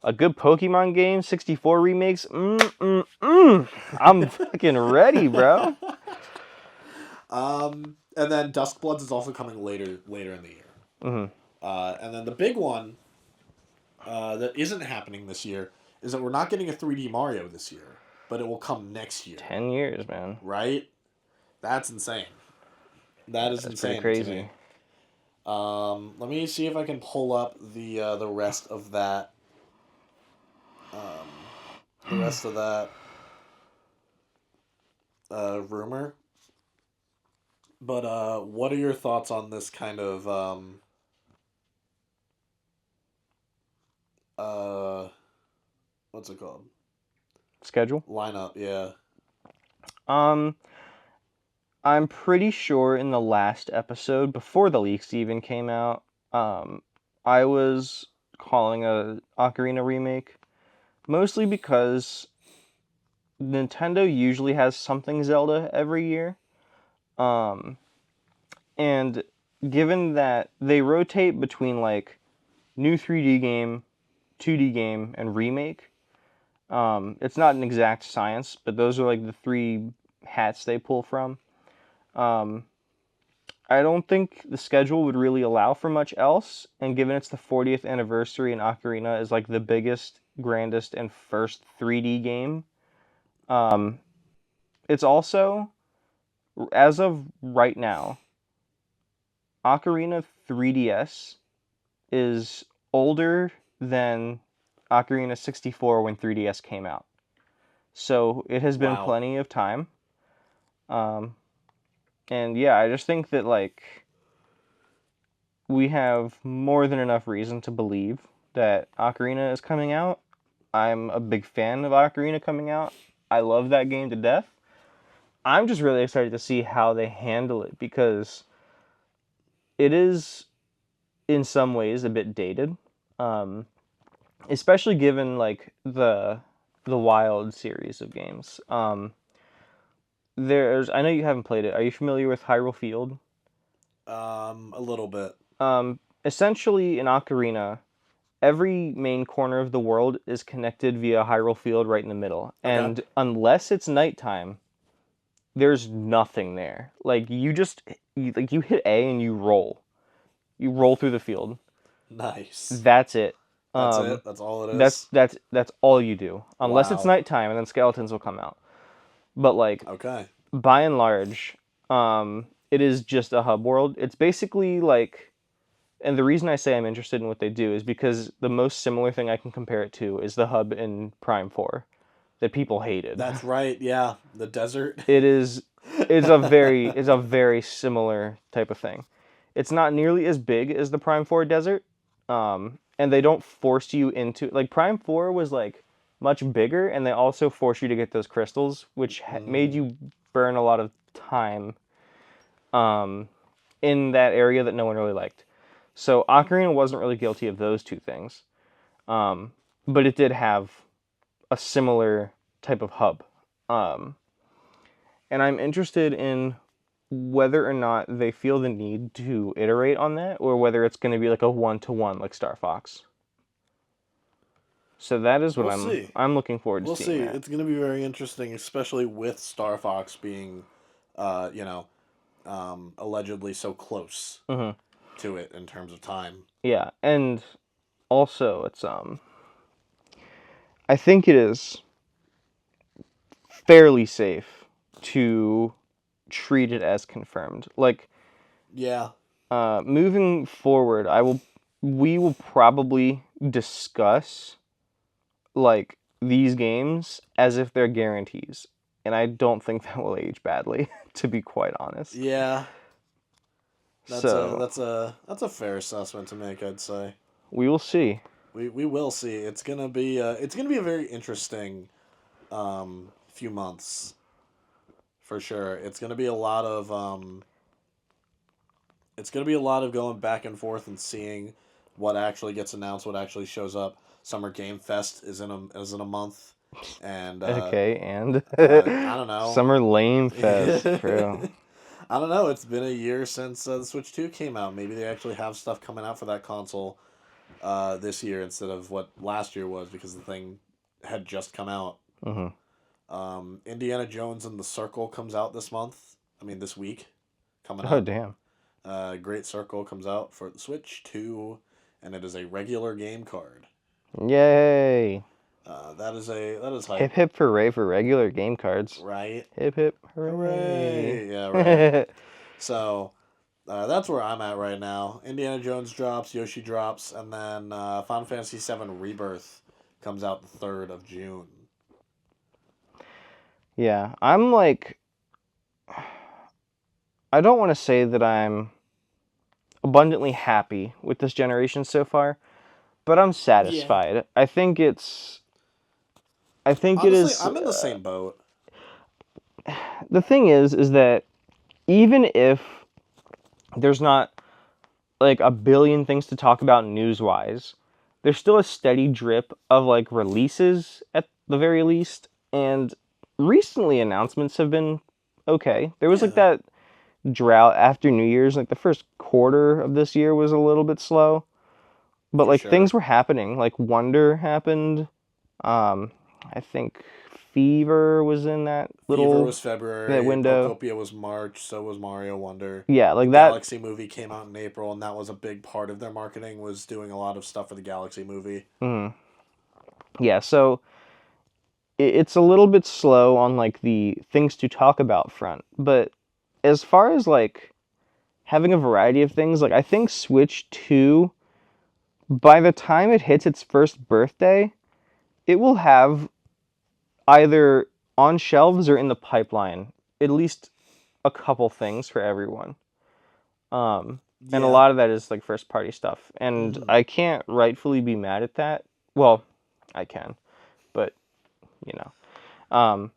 A good Pokemon game, 64 remakes, I'm fucking ready, bro. And then Duskbloods is also coming later in the year. hmm And then the big one that isn't happening this year is that we're not getting a 3D Mario this year, but it will come next year. 10 years, man. Right? That's insane. That is That's pretty insane to me. crazy. Let me see if I can pull up the rest of that. The rest of that rumor. But what are your thoughts on this kind of uh, what's it called? Schedule? Lineup, yeah. Um, I'm pretty sure in the last episode, before the leaks even came out, I was calling a Ocarina remake, mostly because Nintendo usually has something Zelda every year. Um, and given that they rotate between like new 3D game, 2D game, and remake, it's not an exact science, but those are like the three hats they pull from. Um, I don't think the schedule would really allow for much else, and given it's the 40th anniversary and Ocarina is like the biggest, grandest, and first 3D game, um, it's also, as of right now, Ocarina 3DS is older than Ocarina 64 when 3DS came out. So it has been Wow. plenty of time. Um, and yeah, I just think that like we have more than enough reason to believe that Ocarina is coming out. I'm a big fan of Ocarina coming out. I love that game to death. I'm just really excited to see how they handle it because it is in some ways a bit dated. Um, Especially given like the Wild series of games. There's I know you haven't played it. Are you familiar with Hyrule Field? A little bit. Essentially, in Ocarina, every main corner of the world is connected via Hyrule Field right in the middle, Okay. and unless it's nighttime, there's nothing there. Like you hit A and you roll through the field. Nice. That's it. That's Um, it. That's all it that's is. that's that's all you do, unless it's Wow. nighttime, and then skeletons will come out. But like Okay. by and large, it is just a hub world. It's basically like, and the reason I say I'm interested in what they do is because the most similar thing I can compare it to is the hub in Prime 4 that people hated. That's right. Yeah, the desert. It is, it's a very similar type of thing. It's not nearly as big as the Prime 4 desert, and they don't force you into like Prime 4 was like much bigger, and they also force you to get those crystals, which made Mm, you burn a lot of time um, in that area that no one really liked. So Ocarina wasn't really guilty of those two things, but it did have a similar type of hub. Um, and I'm interested in whether or not they feel the need to iterate on that, or whether it's going to be like a one-to-one like Star Fox. So that is what we'll see. I'm looking forward to We'll seeing see. that. It's going to be very interesting, especially with Star Fox being, uh, you know, allegedly so close hmm to it in terms of time. Yeah, and also it's I think it is fairly safe to treat it as confirmed. Like Yeah, moving forward, we will probably discuss like these games as if they're guarantees, and I don't think that will age badly, to be quite honest. yeah. So That's a fair assessment to make. I'd say we will see. we will see. It's gonna be a very interesting few months for sure. It's gonna be a lot of going back and forth and seeing what actually gets announced, what actually shows up. Summer Game Fest is in a month, and Okay, and I don't know. Summer Lame Fest, bro. I don't know. It's been a year since the Switch 2 came out. Maybe they actually have stuff coming out for that console this year instead of what last year was because the thing had just come out. Mm-hmm. Indiana Jones and the Circle comes out this month. I mean, this week coming Oh, up. damn. Great Circle comes out for the Switch 2, and it is a regular game card. Yay. That is Hip hype, hip hooray for regular game cards. right? Hip hip hooray. Hooray! Yeah, right. So that's where I'm at right now. Indiana Jones drops, Yoshi drops, and then Final Fantasy VII Rebirth comes out the 3rd of June. Yeah, I'm like, I don't want to say that I'm abundantly happy with this generation so far, but I'm Yeah. satisfied. I think it Honestly, is. I'm in the same boat. The thing is that even if there's not like a billion things to talk about news wise, there's still a steady drip of like releases at the very least, and recently announcements have been okay. There was like Yeah, that drought after New Year's, like the first quarter of this year was a little bit slow, but for like things sure. were happening. Like Wonder happened. I think Fever was in that Fever little was that February, window. Pokopia was March, so was Mario Wonder. Yeah, The like that. Galaxy movie came out in April, and that was a big part of their marketing was doing a lot of stuff for the Galaxy movie. Mm, yeah, so it's a little bit slow on like the things to talk about front, but as far as like having a variety of things, like I think Switch 2, by the time it hits its first birthday, it will have either on shelves or in the pipeline at least a couple things for everyone. And a Yeah. lot of that is like first party stuff, and Mm-hmm. I can't rightfully be mad at that. Well, I can, but you know,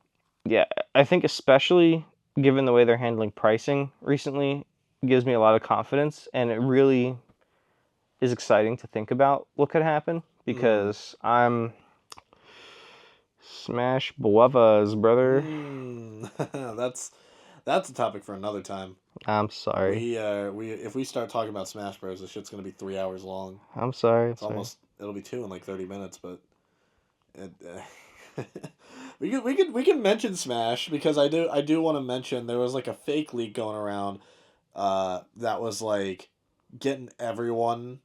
yeah, I think especially given the way they're handling pricing recently gives me a lot of confidence, and it really is exciting to think about what could happen Mm-hmm. because I'm smash boavas, brother. Mm. That's a topic for another time. I'm sorry. We if we start talking about Smash Bros, this shit's gonna be 3 hours long. I'm sorry. I'm It's sorry. almost it'll be two in like 30 minutes, but it, we can mention Smash because I do want to mention there was like a fake leak going around, that was like getting everyone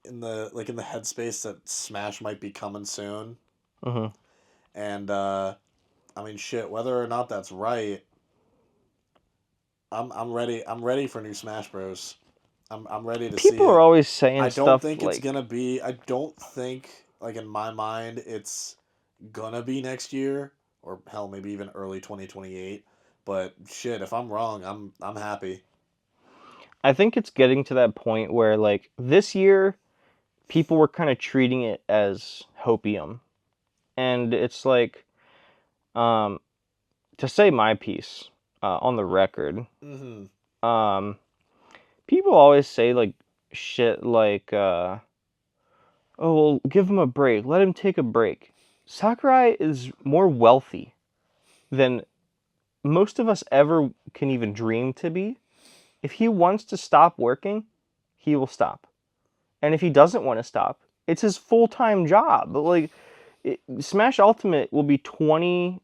in the headspace that Smash might be coming soon, Hmm. and I mean shit whether or not that's right, I'm ready. I'm ready for new Smash Bros. I'm ready to see People are it. always saying I don't stuff think it's like, gonna be. I don't think like in my mind it's gonna be next year or hell maybe even early 2028. But shit, if I'm wrong, I'm happy. I think it's getting to that point where like this year people were kind of treating it as hopium, and it's like, um, to say my piece on the record, Mm-hmm. um, people always say like shit like, oh, well, give him a break, let him take a break. Sakurai is more wealthy than most of us ever can even dream to be. If he wants to stop working, he will stop. And if he doesn't want to stop, it's his full-time job. But like Smash Ultimate will be 20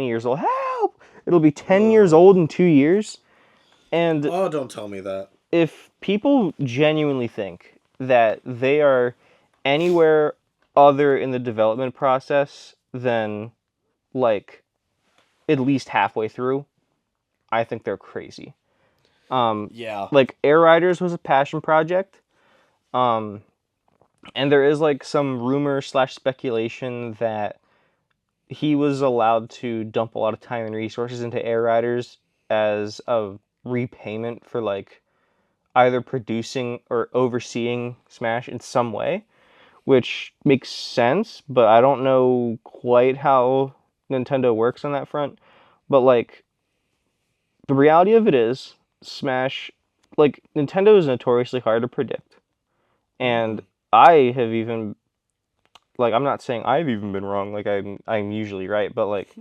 years old. Help! It'll be 10 years Ugh. old in 2 years. And Oh, don't tell me that. if people genuinely think that they are anywhere other in the development process than like at least halfway through, I think they're crazy. Yeah. Like Air Riders was a passion project. Um, and there is like some rumor slash speculation that he was allowed to dump a lot of time and resources into Air Riders as a repayment for like either producing or overseeing Smash in some way, which makes sense, but I don't know quite how Nintendo works on that front. But like the reality of it is Smash, like Nintendo is notoriously hard to predict. Mm-hmm. And I have even like I'm not saying I've even been wrong, like I'm usually right, but like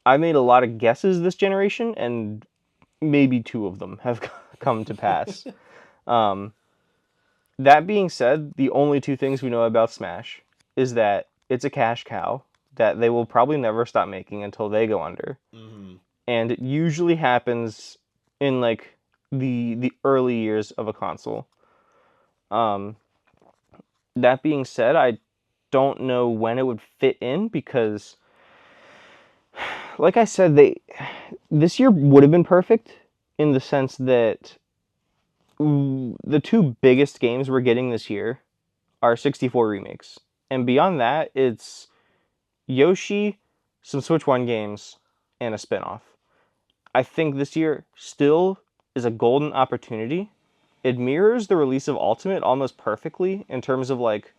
I made a lot of guesses this generation, and maybe 2 of them have come to pass. Um, that being said, the only 2 things we know about Smash is that it's a cash cow that they will probably never stop making until they go under. Mm-hmm. And it usually happens in like the early years of a console. Um, that being said, I don't know when it would fit in because, like I said, this year would have been perfect in the sense that the 2 biggest games we're getting this year are 64 remakes, and beyond that, it's Yoshi, some Switch One games, and a spinoff. I think this year still is a golden opportunity. It mirrors the release of Ultimate almost perfectly in terms of like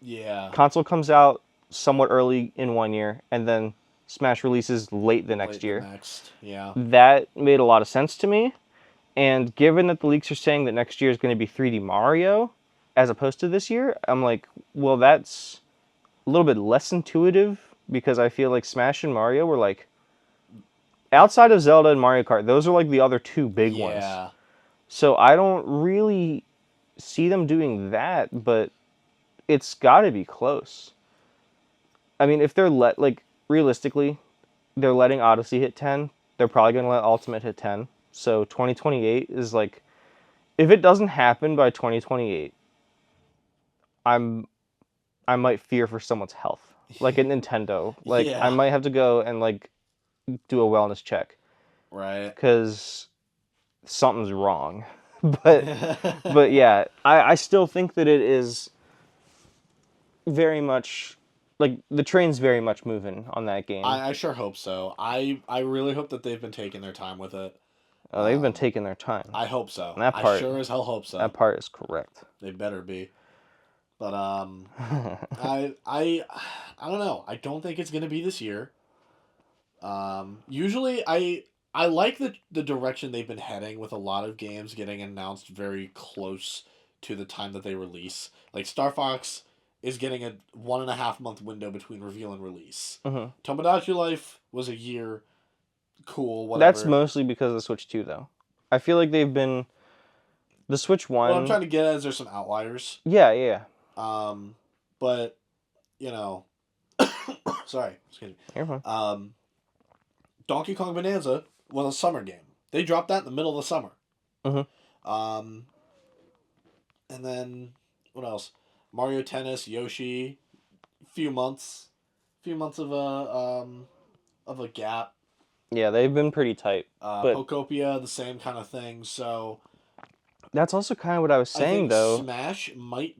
Yeah. console comes out somewhat early in one year and then Smash releases late the next Late the year. next. Yeah. That made a lot of sense to me. And given that the leaks are saying that next year is going to be 3D Mario as opposed to this year, I'm like, well, that's a little bit less intuitive because I feel like Smash and Mario were like outside of Zelda and Mario Kart, those are like the other 2 big ones. Yeah. So I don't really see them doing that, but it's got to be close. I mean, if they're like realistically, they're letting Odyssey hit 10, they're probably going to let Ultimate hit 10. So 2028 is like if it doesn't happen by 2028, I'm I might fear for someone's health. Like at Nintendo, like I Yeah. might have to go and like do a wellness check Right. cuz something's wrong. but but yeah, I still think that it is very much like the train's very much moving on that game. I sure hope so. I really hope that they've been taking their time with it. They've been taking their time. I hope so. And that I part sure as hell hope that so. part is correct. They better be. But I don't know. I don't think it's gonna be this year. Usually I like the direction they've been heading with a lot of games getting announced very close to the time that they release. Like Star Fox is getting a 1.5 month window between reveal and release. Mhm. Tomodachi Life was a year. Cool, That's whatever. mostly because of the Switch 2 though. I feel like they've been the Switch What I'm 1. trying to get at is there's some outliers. Yeah, yeah. But you know, sorry, excuse me. You're fine. Donkey Kong Bonanza was a summer game. They dropped that in the middle of the summer. Mhm. And then what else? Mario Tennis, Yoshi, few months of a gap. Yeah, they've been pretty tight. But Pokopia, the same kind of thing. So that's also kind of what I was I saying think though. Smash might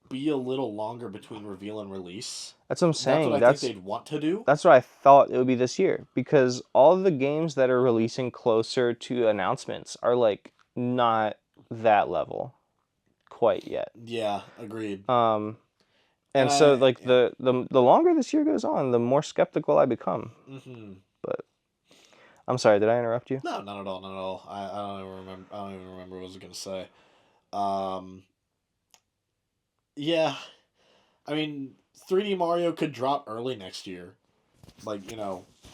be a little longer between reveal and release. That's what I'm That's what saying. I think they'd want to do. That's what I thought it would be this year because all of the games that are releasing closer to announcements are like not that level quite yet. Yeah, agreed. Um And and so like yeah. the longer this year goes on, the more skeptical I become. Mm-hmm. But I'm sorry, did I interrupt you? No, not at all, not at all. I don't even remember. I don't even remember what I was gonna say. Um, yeah, I mean, 3D Mario could drop early next year, like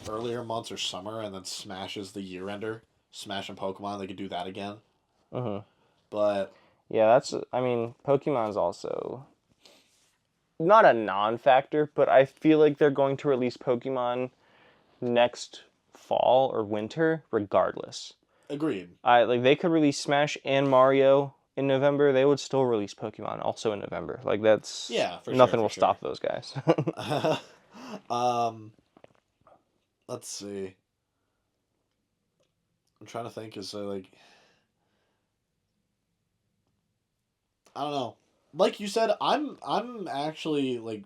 earlier months or summer, and then Smash is the year ender. Smash and Pokemon, they could do that again. Mhm. But Yeah, I mean, Pokemon's also not a non-factor, but I feel like they're going to release Pokemon next fall or winter regardless. agreed. I like they could release Smash and Mario in November, they would still release Pokemon also in November. Like that's Yeah, for sure, nothing for will sure. stop those guys. um, let's see. I'm trying to think. Is like I don't know. Like you said, I'm actually like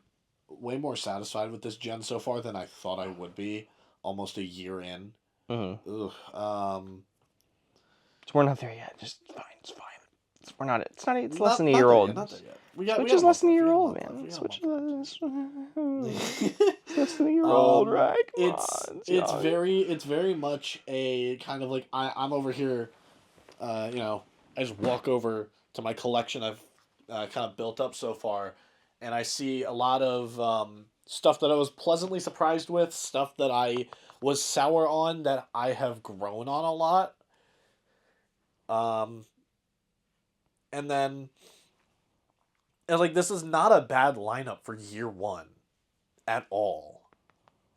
way more satisfied with this gen so far than I thought I would be. Almost a year in. Mhm. Ugh. So we're not there yet. Just fine. It's fine. We're not. It's not. It's less than a Not year there yet. old. Not there yet. We Switch got is a less month than a left. We year got a old, month left. man. We got a Switch month is left. it's less than a year old, right? Come on, it's young. It's very much a kind of like I'm over here, I just walk over to my collection I've kind of built up so far, and I see a lot of stuff that I was pleasantly surprised with, stuff that I was sour on that I have grown on a lot. Um, and then, and like, this is not a bad lineup for year one at all.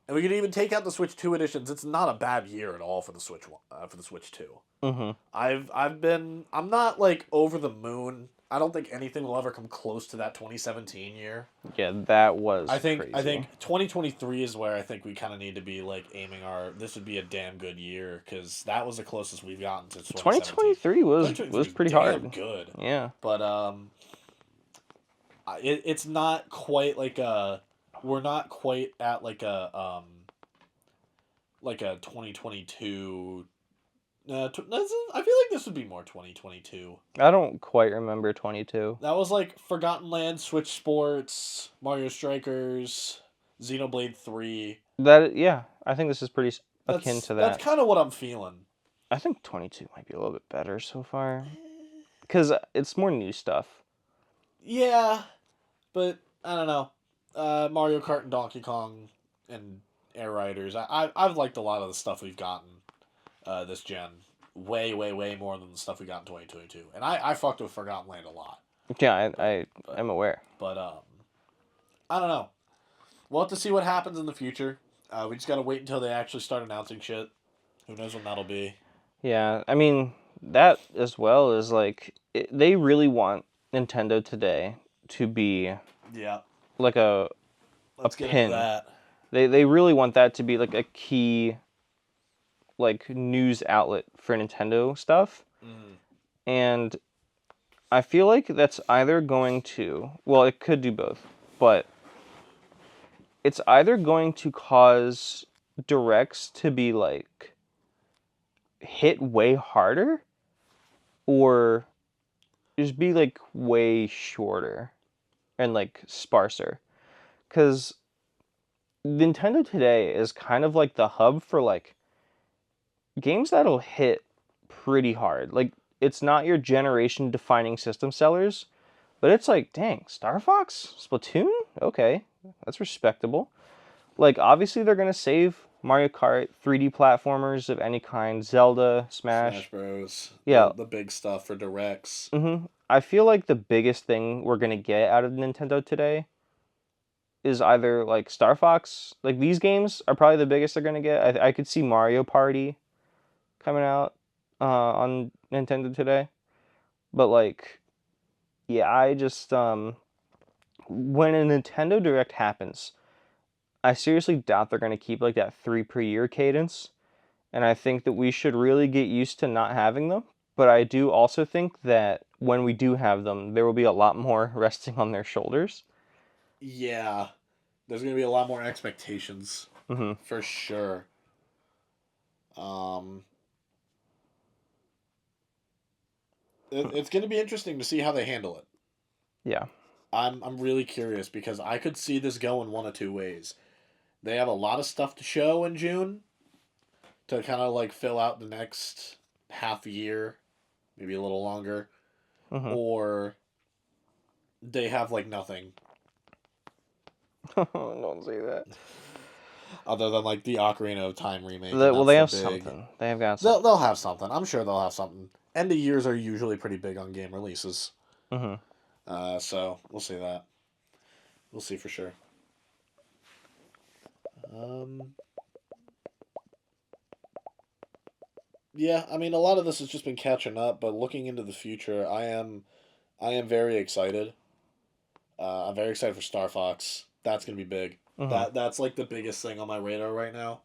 And we could even take out the Switch 2 editions. It's not a bad year at all for the Switch for the Switch 2. Mm-hmm. I'm not like over the moon. I don't think anything will ever come close to that 2017 year. Yeah, that was crazy. I think 2023 is where I think we kind of need to be like aiming our. This would be a damn good year because that was the closest we've gotten to 2017. 2023 was pretty damn hard. good. Yeah. But it's not quite like a. We're not quite at like a 2022. I feel like this would be more 2022. I don't quite remember 22. That was like Forgotten Land, Switch Sports, Mario Strikers, Xenoblade 3. Yeah, I think this is pretty akin to that. That's kind of what I'm feeling. I think 22 might be a little bit better so far. Because it's more new stuff. Yeah, but I don't know. Mario Kart and Donkey Kong and Air Riders. I've liked a lot of the stuff we've gotten this gen. Way, way, way more than the stuff we got in 2022. And I fucked with Forgotten Land a lot. Yeah, I'm aware. But I don't know. We'll have to see what happens in the future. We just gotta wait until they actually start announcing shit. Who knows when that'll be? Yeah, I mean, that as well is like, they really want Nintendo today to be like Let's get pin. into that. They really want that to be like a key like news outlet for Nintendo stuff. Mm. And I feel like that's either going to, well, it could do both, but it's either going to cause directs to be like hit way harder or just be like way shorter and like sparser. Because Nintendo today is kind of like the hub for like games that'll hit pretty hard. Like, it's not your generation defining system sellers, but it's like, dang, Star Fox? Splatoon? Okay, that's respectable. Like, obviously they're gonna save Mario Kart, 3D platformers of any kind, Zelda, Smash Bros. Yeah. The big stuff for directs. I feel like the biggest thing we're gonna get out of Nintendo today is either like Star Fox. Like, these games are probably the biggest they're gonna get. I could see Mario Party coming out on Nintendo today. But like, yeah, I just when a Nintendo Direct happens, I seriously doubt they're gonna keep like that 3 per year cadence. And I think that we should really get used to not having them. But I do also think that when we do have them, there will be a lot more resting on their shoulders. Yeah. There's going to be a lot more expectations. Mm-hmm. For sure. It's going to be interesting to see how they handle it. Yeah. I'm really curious because I could see this going one of two ways. They have a lot of stuff to show in June to kind of like fill out the next half year, maybe a little longer, or they have like nothing. Don't say that. Other than like the Ocarina of Time remake. Well, they have something. They have got something. They'll have something. I'm sure they'll have something. End of years are usually pretty big on game releases. So we'll see that. We'll see for sure. Yeah, I mean, a lot of this has just been catching up, but looking into the future, I am very excited. I'm very excited for Star Fox. That's gonna be big. That's like the biggest thing on my radar right now.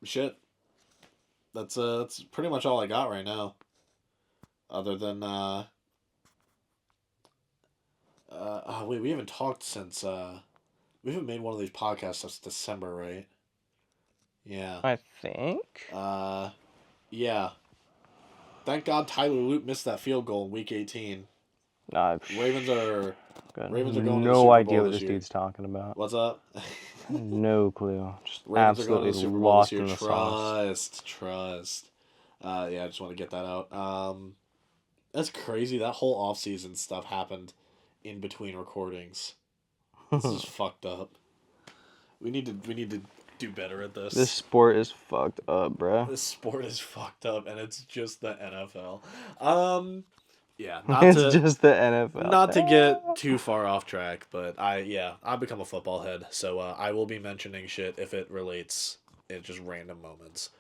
Shit. That's pretty much all I got right now. Other than wait, we haven't talked since we haven't made one of these podcasts since December, right? Yeah. I think. Yeah. Thank God Tyler Lute missed that field goal in Week 18. Ravens are going to the Super Bowl idea what this this year. dude's talking about. What's up? No clue. Just Ravens absolutely are going to the Super Bowl lost this year. in the sauce. Trust. Yeah, I just want to get that out. That's crazy. That whole off-season stuff happened in between recordings. This is fucked up. We need to do better at this. This sport is fucked up, bro. This sport is fucked up, and it's just the NFL. Yeah, It's just the NFL. not to get too far off track, but I've become a football head, so I will be mentioning shit if it relates in just random moments.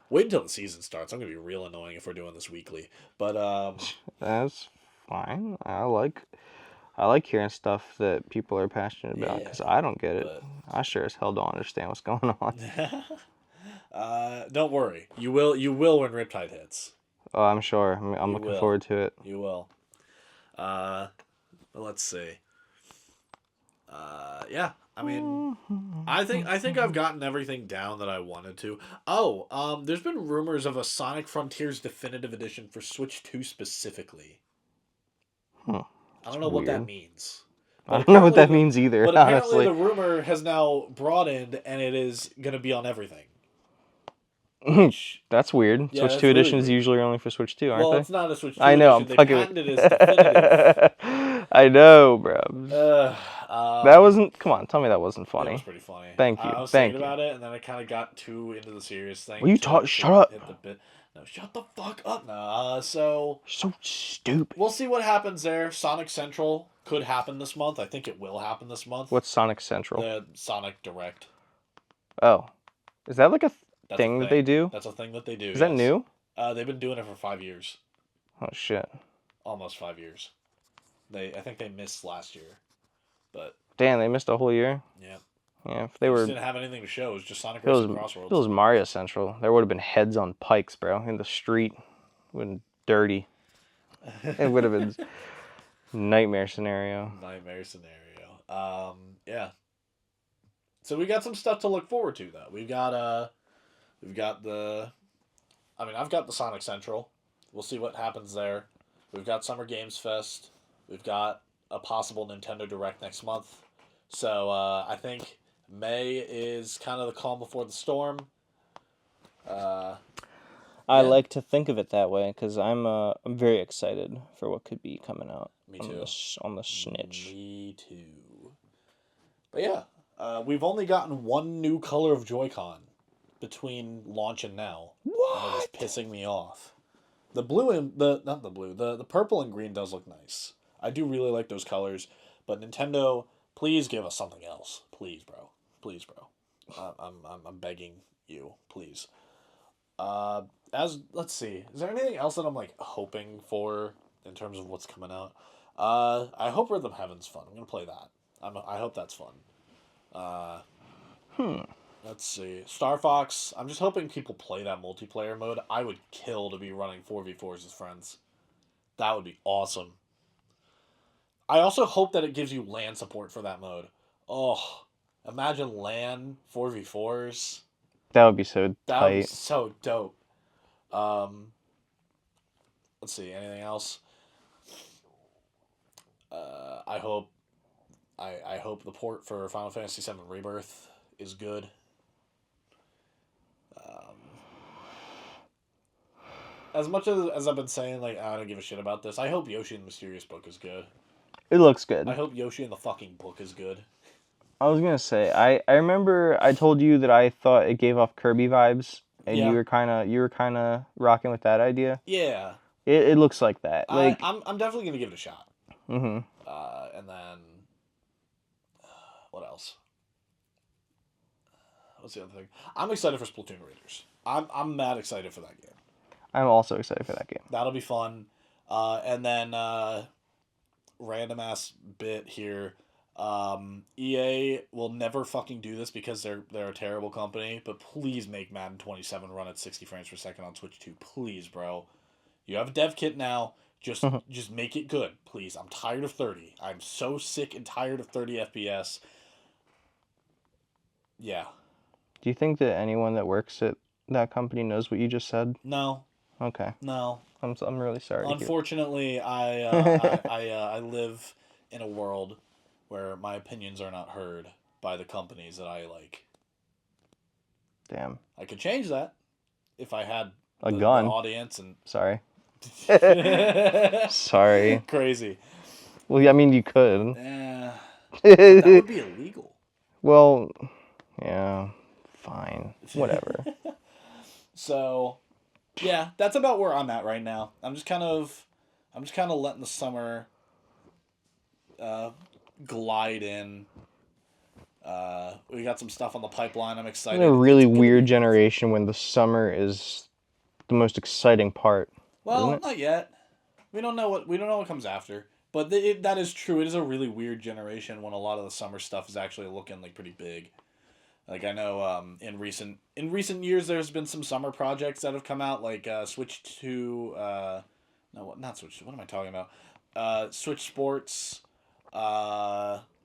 Wait until the season starts. I'm gonna be real annoying if we're doing this weekly, but That's fine. I like hearing stuff that people are passionate about because I don't get it. but- I sure as hell don't understand what's going on. don't worry, you will when Riptide hits. Oh, I'm sure. I'm looking forward to it. You will. Let's see. Yeah. I mean, I think I've gotten everything down that I wanted to. Oh, there's been rumors of a Sonic Frontiers Definitive Edition for Switch 2 specifically. Huh. I don't know what that means. I don't know what that means either, But honestly. apparently the rumor has now broadened and it is going to be on everything. That's weird. Yeah, Switch that's 2 really editions weird. usually only for Switch 2, aren't Well, they? it's not a Switch 2 I know, edition. I'm They fucking patented it as definitive. I know, bro. That wasn't. Come on, tell me that wasn't funny. It was pretty funny. Thank you. I was Thank thinking you. about it, and then I kind of got too into the serious thing. Will you talk? Shut up. Hit the bit. No, shut the fuck up. No, so So stupid. we'll see what happens there. Sonic Central could happen this month. I think it will happen this month. What's Sonic Central? The Sonic Direct. Oh, is that like a That's thing a that they do? That's a thing that they do. Is that new? They've been doing it for 5 years. Oh shit. Almost 5 years. I think they missed last year, but Damn, they missed a whole year. yeah. Yeah, if They they just were. didn't have anything to show. It was just Sonic If it was, Racing if Crossroads. it was Mario Central, there would have been heads on pikes, bro, in the street, when dirty. It would have been nightmare scenario. Nightmare scenario. Yeah. So we got some stuff to look forward to though. I've got the Sonic Central. We'll see what happens there. We've got Summer Games Fest. We've got a possible Nintendo Direct next month. So I think May is kind of the calm before the storm. I like to think of it that way because I'm very excited for what could be coming out. Me too. On the snitch. Me too. But yeah, we've only gotten one new color of Joy-Con between launch and now. What? And it is pissing me off. The blue and the purple and green does look nice. I do really like those colors, but Nintendo, please give us something else, please, bro. Please, bro. I'm begging you, please. Let's see, is there anything else that I'm like hoping for in terms of what's coming out? I hope Rhythm Heaven's fun. I'm gonna play that. I hope that's fun. Let's see, Star Fox. I'm just hoping people play that multiplayer mode. I would kill to be running 4v4s with friends. That would be awesome. I also hope that it gives you LAN support for that mode. Oh, imagine LAN 4v4s. That would be so That would be tight. so dope. Let's see, anything else? I hope the port for Final Fantasy VII Rebirth is good. As much as I've been saying, like, I don't give a shit about this, I hope Yoshi and the Mysterious Book is good. It looks good. I hope Yoshi and the fucking book is good. I was gonna say, I remember I told you that I thought it gave off Kirby vibes, and Yeah. you were kind of rocking with that idea. Yeah. It looks like that. Like, I'm definitely gonna give it a shot. mm-hmm. And then what else? What's the other thing? I'm excited for Splatoon Raiders. I'm mad excited for that game. I'm also excited for that game. That'll be fun. And then random ass bit here. EA will never fucking do this because they're a terrible company, but please make Madden 27 run at 60 frames per second on Switch 2. Please, bro. You have a dev kit now. Just make it good, please. I'm tired of 30. I'm so sick and tired of 30 FPS. Yeah. Do you think that anyone that works at that company knows what you just said? No. Okay. No. I'm really sorry. Unfortunately, I live in a world where my opinions are not heard by the companies that I like. Damn. I could change that if I had A gun. the audience and Sorry. Sorry. crazy. Well, I mean, you could. That would be illegal. Well, yeah. Fine. Whatever. So, yeah, that's about where I'm at right now. I'm just kind of letting the summer glide in. We got some stuff on the pipeline. I'm excited. In a really It's gonna weird be- generation when the summer is the most exciting part, isn't Well, it? not yet. We don't know what comes after. But that is true. It is a really weird generation when a lot of the summer stuff is actually looking like pretty big. Like I know in recent years there's been some summer projects that have come out like Switch to no what not Switch what am I talking about? Switch Sports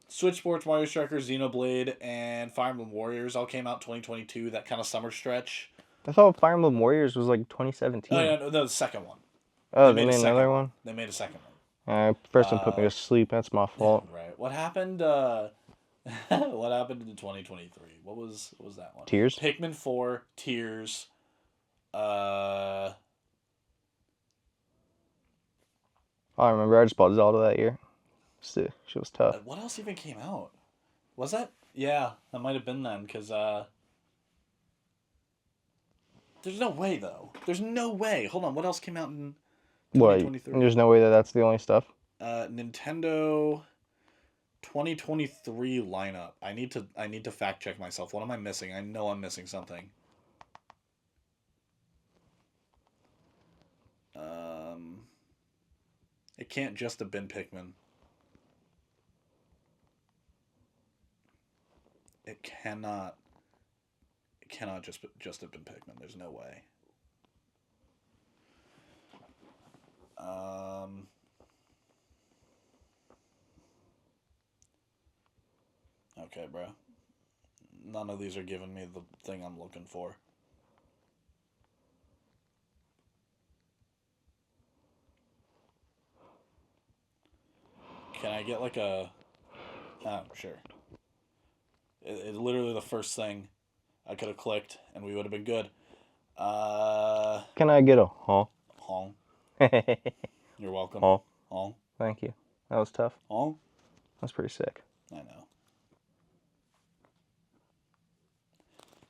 Switch Sports, Mario Striker, Xenoblade, and Fire Emblem Warriors all came out 2022, that kind of summer stretch. I thought Fire Emblem Warriors was like Oh 2017. yeah, no, the second one. Oh, they made another one? They made a second one. First one put me to sleep. That's my fault. Right. What happened what happened in 2023? What was that one? Tears? Pikmin 4, Tears, uh I remember. I just bought Zelda that year. She was tough. what else even came out? Was that? Yeah, that might have been then cuz there's no way though. There's no way. Hold on, what else came out in What? 2023? There's no way that that's the only stuff? Nintendo 2023 lineup. I need to fact check myself. What am I missing? I know I'm missing something. It can't just have been Pikmin. It cannot just have been Pikmin. There's no way. Okay, bro. None of these are giving me the thing I'm looking for. Can I get like a... Oh, sure. It literally the first thing I could have clicked and we would have been good. Can I get a huh? Hong. You're welcome. Huh? Hong. Thank you. That was tough. Hong. That's pretty sick. I know.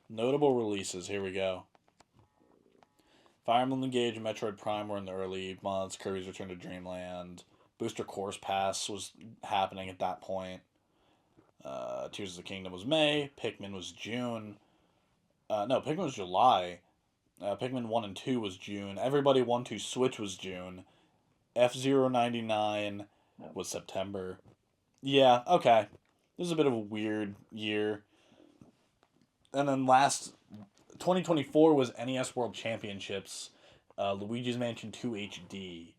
Notable releases. Here we go. Fire Emblem Engage and Metroid Prime were in the early months. Kirby's Return to Dreamland. Booster Course Pass was happening at that point. Tears of the Kingdom was May. Pikmin was June. No, Pikmin was July. Pikmin 1 and 2 was June. Everybody 1 2 Switch was June. F-Zero 99 was September. Yeah, okay. This is a bit of a weird year. And then 2024 was NES World Championships, Luigi's Mansion 2 HD,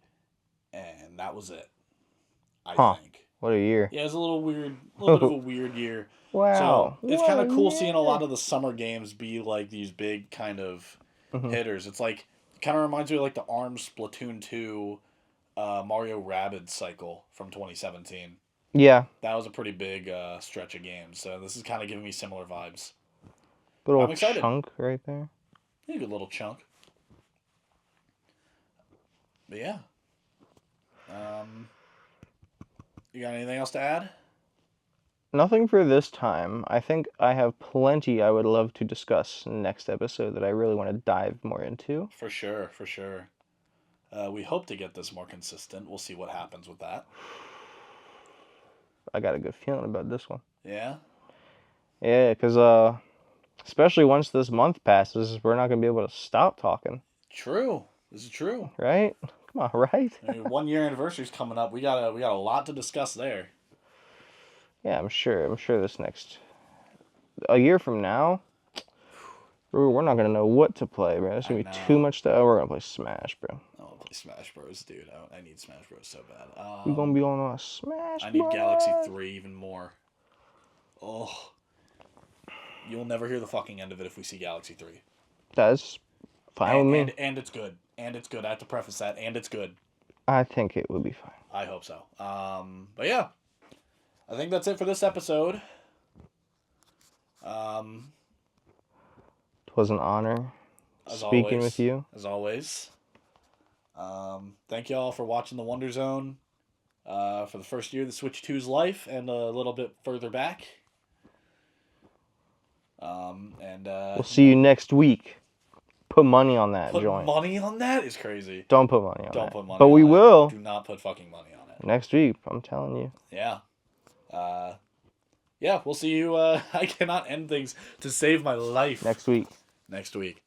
and that was it. I think. What a year. Yeah, it was a little weird, a little bit of a weird year. Wow. So it's kind of cool seeing a lot of the summer games be like these big kind of hitters. It's like, it kind of reminds me of like the ARMS Splatoon 2 Mario Rabbids cycle from 2017. Yeah. That was a pretty big stretch of games. So this is kind of giving me similar vibes. Good I'm old excited. chunk right there. Yeah, a good little chunk. But yeah. You got anything else to add? Nothing for this time. I think I have plenty I would love to discuss next episode that I really want to dive more into. For sure, for sure. We hope to get this more consistent. We'll see what happens with that. I got a good feeling about this one. Yeah? Yeah, because especially once this month passes, we're not going to be able to stop talking. True. This is true. Right? Come on, right? I mean, 1 year anniversary's coming up. We got a lot to discuss there. Yeah, I'm sure this next... A year from now, we're not going to know what to play, bro. There's going to be too much stuff. Oh, we're going to play Smash, bro. I want to play Smash Bros, dude. I need Smash Bros so bad. We're going to be on a Smash I need Bros. Galaxy 3 even more. Oh. You'll never hear the fucking end of it if we see Galaxy 3. That's fine with me. And it's good. And it's good. I have to preface that. And it's good. I think it would be fine. I hope so. But yeah. I think that's it for this episode. It was an honor speaking with you. As always. Thank you all for watching the Wonder Zone for the first year of the Switch 2's life and a little bit further back. We'll see you next week. Put money on that put joint. money on that is crazy. Don't put money on Don't that. put money but on we it. will. Do not put fucking money on it. Next week, I'm telling you. Yeah. Yeah, we'll see you. I cannot end things to save my life. Next week. Next week.